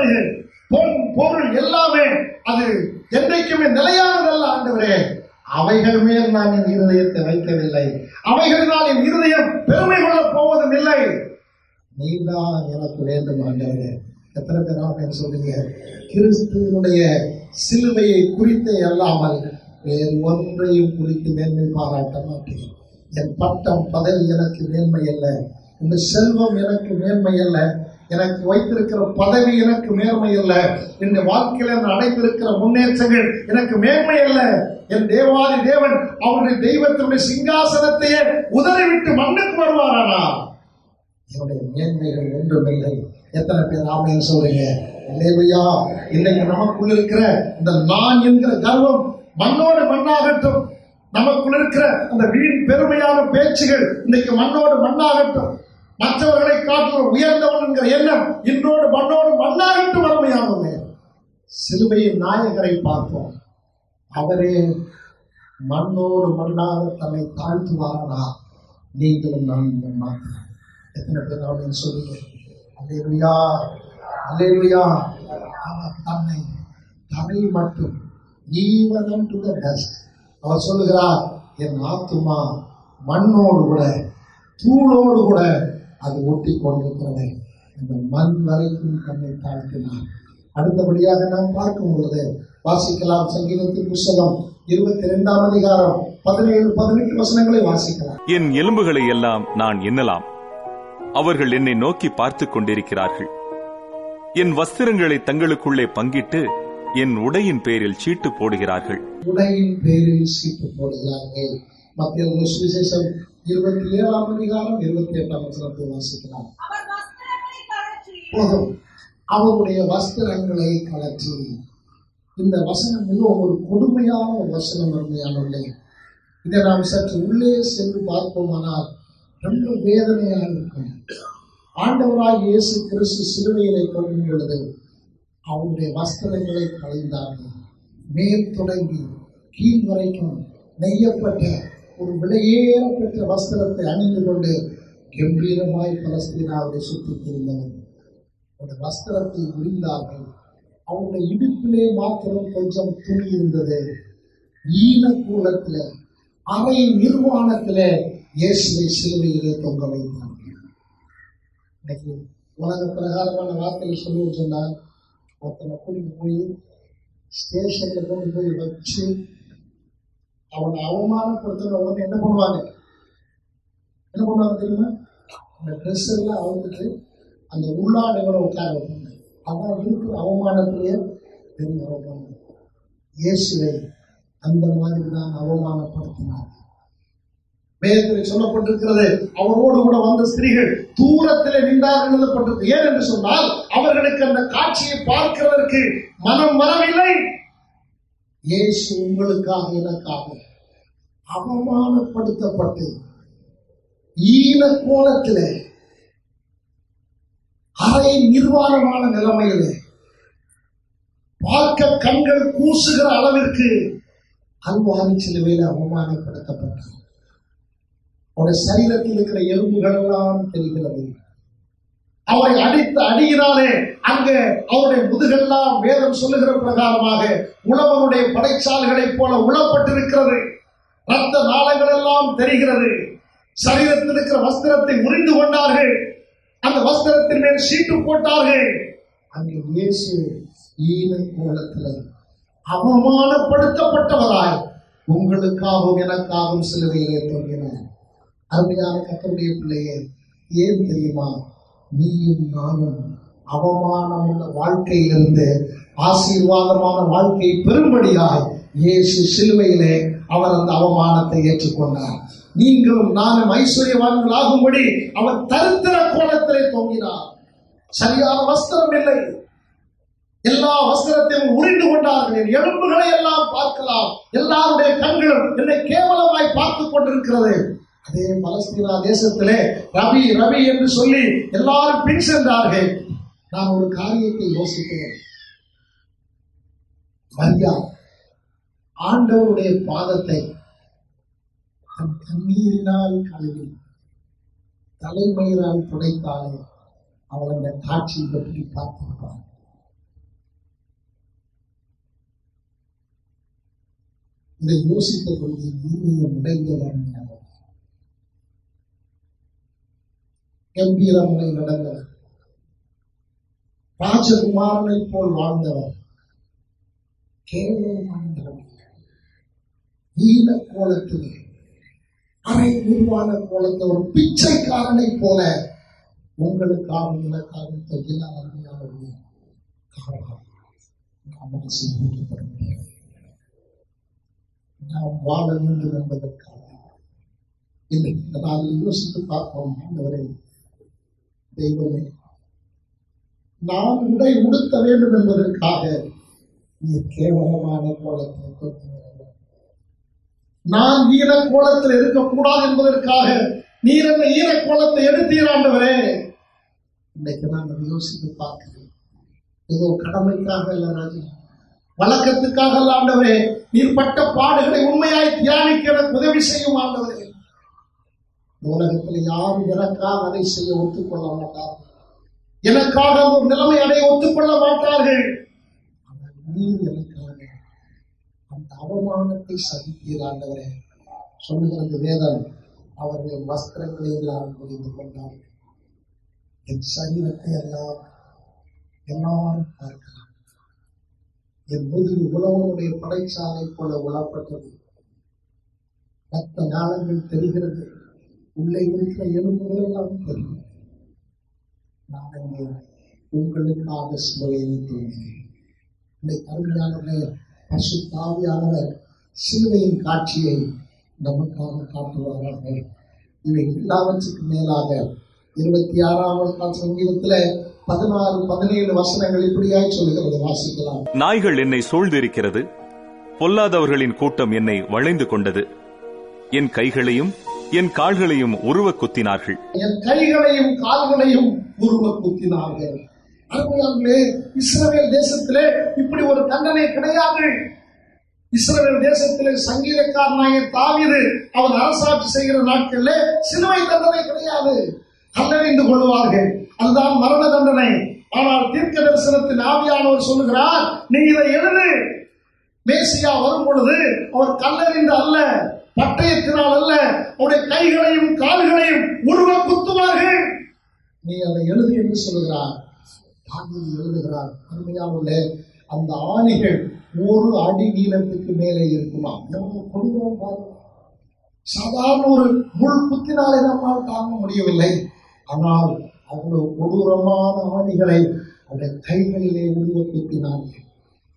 தவறுகள், பொன் பொருள் எல்லாமே அது என்றைக்குமே நிலையானதல்ல ஆண்டவரே. அவைகள் மேல் நான் என் இருதயத்தை வைக்கவில்லை, அவைகளினால் என் இருதயம் பெருமை கொள்ளப் போவதும் இல்லை. நீதான் எனக்கு வேண்டும் ஆண்டவரே. எத்தனை பேர் சொல்லுங்க? கிறிஸ்துவனுடைய சிலுவையை குறித்தே அல்லாமல் வேறு ஒன்றையும் குறித்து மேன்மை பாராட்ட மாட்டேன். என் பட்டம் பதவி எனக்கு மேன்மை அல்ல, இந்த செல்வம் எனக்கு மேன்மை அல்ல, எனக்கு வைத்திருக்கிற பதவி எனக்கு மேன்மை அல்ல, இந்த வாழ்க்கையில அடைந்திருக்கிற முன்னேற்றங்கள் எனக்கு மேன்மை அல்ல. என் தேவாதி தேவன் அவருடைய தெய்வத்தினுடைய சிங்காசனத்தையே உதறிவிட்டு மண்ணுக்கு வருவாரானா என்னுடைய மேன்மைகள் ஒன்றுமில்லை. எத்தனை பேர் ஆமென் சொல்றீங்க? அல்லேலூயா. இன்னைக்கு நமக்குள்ள இருக்கிற இந்த நான் என்கிற கர்வம் மண்ணோடு மண்ணாகட்டும். நமக்குள்ள இருக்கிற அந்த வீண் பெருமையான பேச்சுகள் இன்னைக்கு மண்ணோடு மண்ணாகட்டும். மற்றவர்களை காட்டிலும் உயர்ந்தவன் என்கிற எண்ணம் இன்றோடு மண்ணோடு மண்ணாகட்டும். அருமையானவர்களே, சிலுவையின் நாயகரை பார்ப்போம். அவரே மண்ணோடு மண்ணாக தன்னை தாழ்த்துவாரா? நீங்களும் நான் மாற்ற எத்தனை பேர் அப்படின்னு சொல்லுங்க? அல்லேலூயா, அல்லேலூயா. அவர் தன்னை தலை மட்டும் even unto the dust. அவர் சொல்லுகிறார், என் ஆத்துமா மண்ணோடு கூட தூளோடு கூட அது ஒட்டி கொண்டிருக்கிறது. இந்த மண் வரைக்கும் தன்னை தாழ்த்தினார். அடுத்தபடியாக நாம் பார்க்கும் பொழுது வாசிக்கலாம். சங்கீதத்தின் புத்தகம் 22ஆம் அதிகாரம் 17-18 வசனங்களை வாசிக்கலாம். என் எலும்புகளை எல்லாம் நான் எண்ணலாம், அவர்கள் என்னை நோக்கி பார்த்துக் கொண்டிருக்கிறார்கள். என் வஸ்திரங்களை தங்களுக்குள்ளே பங்கிட்டு என் உடையின் பேரில் சீட்டு போடுகிறார்கள். உடையின் பேரில் சீட்டு போடுகிறார்கள். மத்திய சுவிசேஷம் 27ஆம் அதிகாரம் 28ஆம் வசனத்தை வாசிக்கலாம். போதும், அவருடைய வஸ்திரங்களை கலற்றி. இந்த வசனம் மிகவும் ஒரு கொடுமையான ஒரு வசனம். அருமையானவர்களே, இதை நாம் சற்று உள்ளே சென்று பார்ப்போமானால் ரொம்ப வேதனையாக இருக்கும். ஆண்டவராய் இயேசு கிறிஸ்து சிலுவையிலே கொள்ளும் பொழுது அவருடைய வஸ்திரங்களை களைந்தார்கள். மேல் தொடங்கி கீழ் வரைக்கும் நெய்யப்பட்ட ஒரு விலையேற பெற்ற வஸ்திரத்தை அணிந்து கொண்டு கம்பீரமாய் பலஸ்தீனாவை சுற்றி திரிந்தவர். அவருடைய வஸ்திரத்தை உரிந்தார்கள். அவருடைய இடுப்பிலே மாத்திரம் கொஞ்சம் துணி இருந்தது. ஈன கூலத்தில அரை நிர்வாணத்திலே இயேசுவை சிலுவையிலே தொங்க வைத்தார்கள். இன்னைக்கு உலக பிரகாரமான வார்த்தைகள் சொல்லி சொன்னார். ஒருத்தனை கூட்டிட்டு போய் ஸ்டேஷன்ல கொண்டு போய் வச்சு அவனை அவமானப்படுத்துற உடனே என்ன பண்ணுவாங்க தெரியுமா? அந்த ட்ரெஸ் எல்லாம் அவங்களுக்கு அந்த உள்ளாடையோட உட்கார வைப்பாங்க. அதான் இருக்கிற அவமானத்திலேயே பெரிய அவமானம். இயேசுவை அந்த மாதிரி தான் அவமானப்படுத்தினார். வேதத்தில் சொல்லப்பட்டிருக்கிறது, அவரோடு கூட வந்த ஸ்திரீகள் தூரத்திலே நின்றார்கள் எழுதப்பட்டிருக்கு. ஏன் என்று சொன்னால் அவர்களுக்கு அந்த காட்சியை பார்க்கிறதற்கு மனம் வரவில்லை. இயேசு உங்களுக்காக எனக்காக அவமானப்படுத்தப்பட்டு ஈன கோலத்திலே அரை நிர்வாணமான நிலைமையிலே பார்க்க கண்கள் கூசுகிற அளவிற்கு கல்வாரி சிலுவையில் அவமானப்படுத்தப்பட்டார். அவருடைய சரீரத்தில் இருக்கிற எலும்புகள் எல்லாம் தெரிகிறது. அவரை அடித்த அடியினாலே அங்கே அவருடைய முதுகெல்லாம் வேதம் சொல்லுகிற பிரகாரமாக உழவனுடைய படைச்சால்களைப் போல உழப்பட்டிருக்கிறது. ரத்த நாளங்கள் எல்லாம் தெரிகிறது. சரீரத்தில் இருக்கிற வஸ்திரத்தை உரிந்து கொண்டார்கள். அந்த வஸ்திரத்தின் மேல் சீட்டு போட்டார்கள். அங்கே இயேசு ஈன கோலத்தில் அவமானப்படுத்தப்பட்டவராய் உங்களுக்காகவும் எனக்காகவும் சிலுவையிலே தொங்கினார். அருமையான கர்த்தருடைய பிள்ளையே, ஏன் தெரியுமா? நீயும் நானும் அவமானம் உள்ள வாழ்க்கையிலிருந்து ஆசீர்வாதமான வாழ்க்கையை பெறும்படியாய் இயேசு சிலுவையிலே அவர் அந்த அவமானத்தை ஏற்றுக்கொண்டார். நீங்களும் நானும் ஐஸ்வர்யவான்கள் ஆகும்படி அவர் தரித்திர கோலத்திலே தொங்கினார். சரியான வஸ்திரம் இல்லை. எல்லா வஸ்திரத்தையும் உரிந்து கொண்டார்கள். என் எலும்புகளை எல்லாம் பார்க்கலாம். எல்லாருடைய கண்களும் என்னை கேவலமாய் பார்த்துக் கொண்டிருக்கிறது. அதே பலஸ்தீனா தேசத்திலே ரவி ரவி என்று சொல்லி எல்லாரும் பின் சென்றார்கள். நான் ஒரு காரியத்தை யோசித்தேன். மரியா ஆண்டவருடைய பாதத்தை தன் கண்ணீரினால் கழுவி தலைமயிரால் துடைத்தாலே அவள் அந்த காட்சியை பற்றி பார்த்திருப்பார். இதை யோசித்த பொழுது இருதயம் உடைந்தவன். கம்பீரமுறை நடந்தவர், ராஜகுமாரனை போல் வாழ்ந்தவர், கேவலமான ஈன கோலத்தில் அரை உருவான கோலத்தை ஒரு பிச்சைக்காரனை போல உங்களுக்காக எனக்காக நாம் வாழ வேண்டும் என்பதற்காக இல்லை. நான் யோசித்து பார்ப்போம். ஆண்டவரே, தெய்வமே, நான் உடை உடுத்த வேண்டும் என்பதற்காக நீ கேவலமான கோலத்தை கொடுத்தீர்கள். நான் ஈர கோலத்தில் இருக்கக்கூடாது என்பதற்காக நீர் அந்த ஈர கோலத்தை எடுத்தீர். ஆண்டவரே, இன்னைக்கு நான் அதை யோசித்து பார்க்கிறேன். ஏதோ கடமைக்காக அல்ல ராஜா, வழக்கத்துக்காக அல்ல. ஆண்டவரே, நீர் பட்ட பாடுகளை உண்மையாய் தியானிக்க எனக்கு உதவி செய்யும். ஆண்டவரே, உலகத்தில் யாரும் எனக்காக அதை செய்ய ஒத்துக்கொள்ள மாட்டார்கள், எனக்காக ஒரு நிலைமை அடைய ஒத்துக்கொள்ள மாட்டார்கள். ஆனால் நீர் எனக்காக அந்த அவமானத்தை சகித்தீர். ஆண்டவரே, சொல்லுகிறது வேதம், அவர்களின் வஸ்திரங்களை எல்லாம் புரிந்து கொண்டார்கள். என் சரீரத்தை எல்லாம் எல்லாரும் பார்க்கலாம். என் முதுகு உழவனுடைய படைச்சாலை போல உழப்பட்டது. ரத்த நாளங்கள் தெரிகிறது, உள்ளே இருக்கிற எலும்புகள் எல்லாம் தெரியும். நான் அங்கே உங்களுக்காக சிலுவையை தூங்கினேன். இன்னைக்கு அருமையானவர்களே, பரிசுத்த ஆவியானவர் சிலுவையின் காட்சியை நமக்காக காட்டுவார்கள். இவை எல்லாவற்றுக்கும் மேலாக 26ஆம் சங்கீதத்தில் 16-17 வசனங்கள் இப்படியாய் சொல்லுகிறது. வாசிக்கலாம். நாய்கள் என்னை சூழ்ந்திருக்கிறது, பொல்லாதவர்களின் கூட்டம் என்னை வளைந்து கொண்டது. என் கைகளையும் என் கால்களையும் உருவ குத்தினார்கள். என் கைகளையும் கால்களையும் உருவ குத்தினார்கள். அருமையானவர்களே, இஸ்ரவேல் தேசத்திலே இப்படி ஒரு தண்டனை கிடையாது. இஸ்ரவேல் தேசத்திலே சங்கீதக்காரனாகிய தாவீது அவன் அரசாட்சி செய்கிற நாட்களிலே சிலுவை தண்டனை கிடையாது. கல்லறிந்து கொள்வார்கள், அதுதான் மரண தண்டனை. ஆனால் தீர்க்க தரிசனத்தின் ஆவியானவர் சொல்லுகிறார், நீ இதை எழுது. மேசியா வரும் பொழுது அவர் கல்லறிந்து அல்ல, பட்டயத்தினால் அல்ல, அவருடைய கைகளையும் கால்களையும் உருவ குத்துவார்கள். நீ அதை எழுது என்று சொல்லுகிறார். தாவீது எழுதுகிறார். அருமையானவர்களே, அந்த ஆணிகள் 1 அடி நீளத்துக்கு மேலே இருக்குமா. கொடூரம் பாருங்க. சாதாரண ஒரு முள் குத்தினாலே நம்மால் தாங்க முடியவில்லை. ஆனால் அவ்வளவு கொடூரமான ஆணிகளை அவருடைய கைகளிலே உருவ குத்தினார்கள்,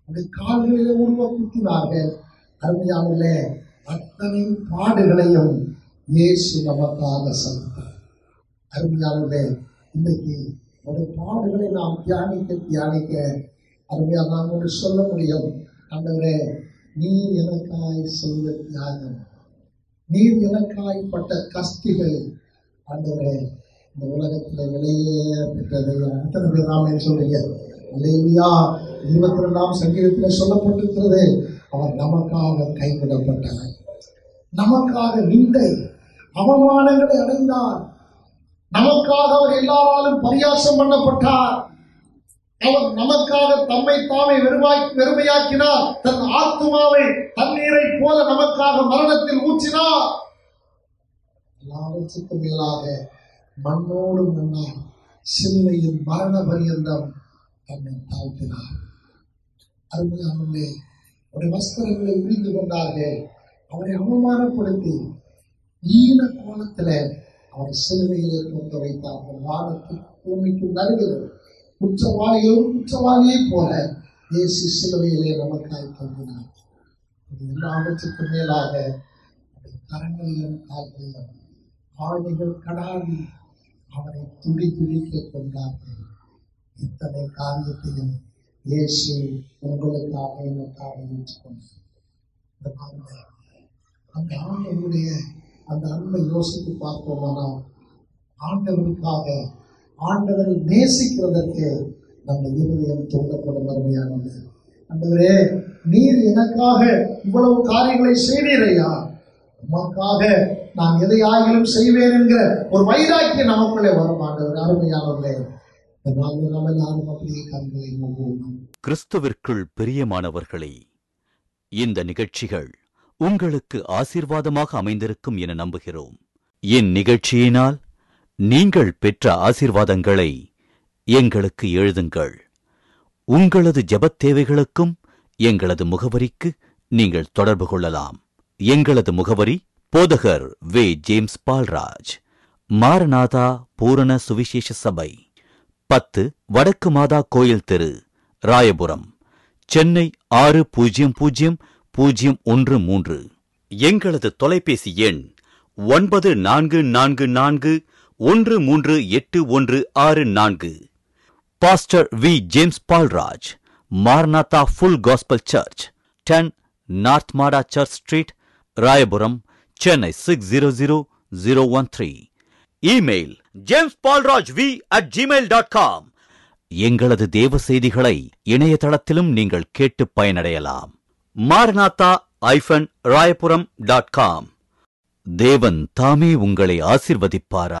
அவருடைய கால்களிலே உருவ குத்தினார்கள். அருமையானவர்களே, அத்தனை பாடுகளையும் இயேசு நமக்காக சந்தித்தார். அருமையானவர்களே, இன்னைக்கு ஒரு பாடுகளை நாம் தியானிக்க அருமையாக நாம் ஒன்று சொல்ல முடியும். ஆண்டவரே, நீ எனக்காய் செய்த தியாகம், நீர் எனக்காய் பட்ட கஸ்திகள், ஆண்டவரே, இந்த உலகத்தில் விலையே பெற்றது. அத்தனை பேர் நாம் சொல்றீங்க. அல்லேலூயா. 22ஆம் சங்கீதத்தில் சொல்லப்பட்டிருக்கிறது, அவர் நமக்காக கைவிடப்பட்டார், நமக்காக நிந்தை அவமானங்களை அடைந்தார், நமக்காக அவர் எல்லாராலும் பரியாசம் பண்ணப்பட்டார். அவர் நமக்காக தம்மை தாமே வெறுமையாக்கினார். தன் ஆத்துமாவை தண்ணீரை போல நமக்காக மரணத்தில் ஊற்றினார். எல்லாவற்றுக்கும் மேலாக மண்ணோடு மண்ணால் சிலுவையின் மரண பரியந்தம் தன்னை தாழ்த்தினார். அருமையானவர்களே, அவருடைய வஸ்திரங்களை உரிந்து கொண்டார்கள். அவரை அவமானப்படுத்தி ஈன கோலத்தில் அவரை சிலுவையிலே கொண்டு வைத்தார்கள். வானத்தில் பூமிக்கு நடுவில் குற்றவாளியை போல இயேசு சிலுவையிலே நமக்காய் தோன்றினார். எல்லாவற்றுக்கும் மேலாக கரங்களிலும் கால்களிலும் ஆணிகள் கடாவி அவரை துடிக்க கொண்டார்கள். இத்தனை காரியத்தையும் இயேசு உங்களுக்காக எனக்காக ஏற்றுக்கொண்டார். அந்த ஆண்டவருடைய அந்த அன்பை யோசித்து பார்ப்போமானால், ஆண்டவருக்காக ஆண்டவரை நேசிக்கிறதற்கு நம்ம இருதயம் தூண்டப்படும். அருமையானது, ஆண்டவரே, நீர் எனக்காக இவ்வளவு காரியங்களை செய்தீரையா, உமக்காக நான் எதையாகிலும் செய்வேன் என்கிற ஒரு வைராக்கியம் நமக்குள்ளே வரும். ஆண்டவர், அருமையானவர்களே, நம்ம எல்லாரும் அப்படியே கண்களை மூடுவோம். கிறிஸ்துவிற்குள் பிரியமானவர்களே, இந்த நிகழ்ச்சிகள் உங்களுக்கு ஆசீர்வாதமாக அமைந்திருக்கும் என நம்புகிறோம். இந்நிகழ்ச்சியினால் நீங்கள் பெற்ற ஆசீர்வாதங்களை எங்களுக்கு எழுதுங்கள். உங்களது ஜெபத் தேவைகளுக்கும் எங்களது முகவரிக்கு நீங்கள் தொடர்பு கொள்ளலாம். எங்களது முகவரி: போதகர் வே. ஜேம்ஸ் பால்ராஜ், மாரநாதா பூரண சுவிசேஷ சபை, 10 வடக்கு மாதா கோயில் தெரு, ராயபுரம், சென்னை 600013. எங்களது தொலைபேசி எண் 9444138164. Pastor V. James Palraj, Maranatha full gospel church, 10 north Mada church street, Royapuram, Chennai 600013. Email jameспalrajv@gmail.com. எங்களது தேவ செய்திகளை இணையதளத்திலும் நீங்கள் கேட்டு பயனடையலாம். maranatha-rayapuram.com. தேவன் தாமே உங்களை ஆசீர்வதிப்பாரா.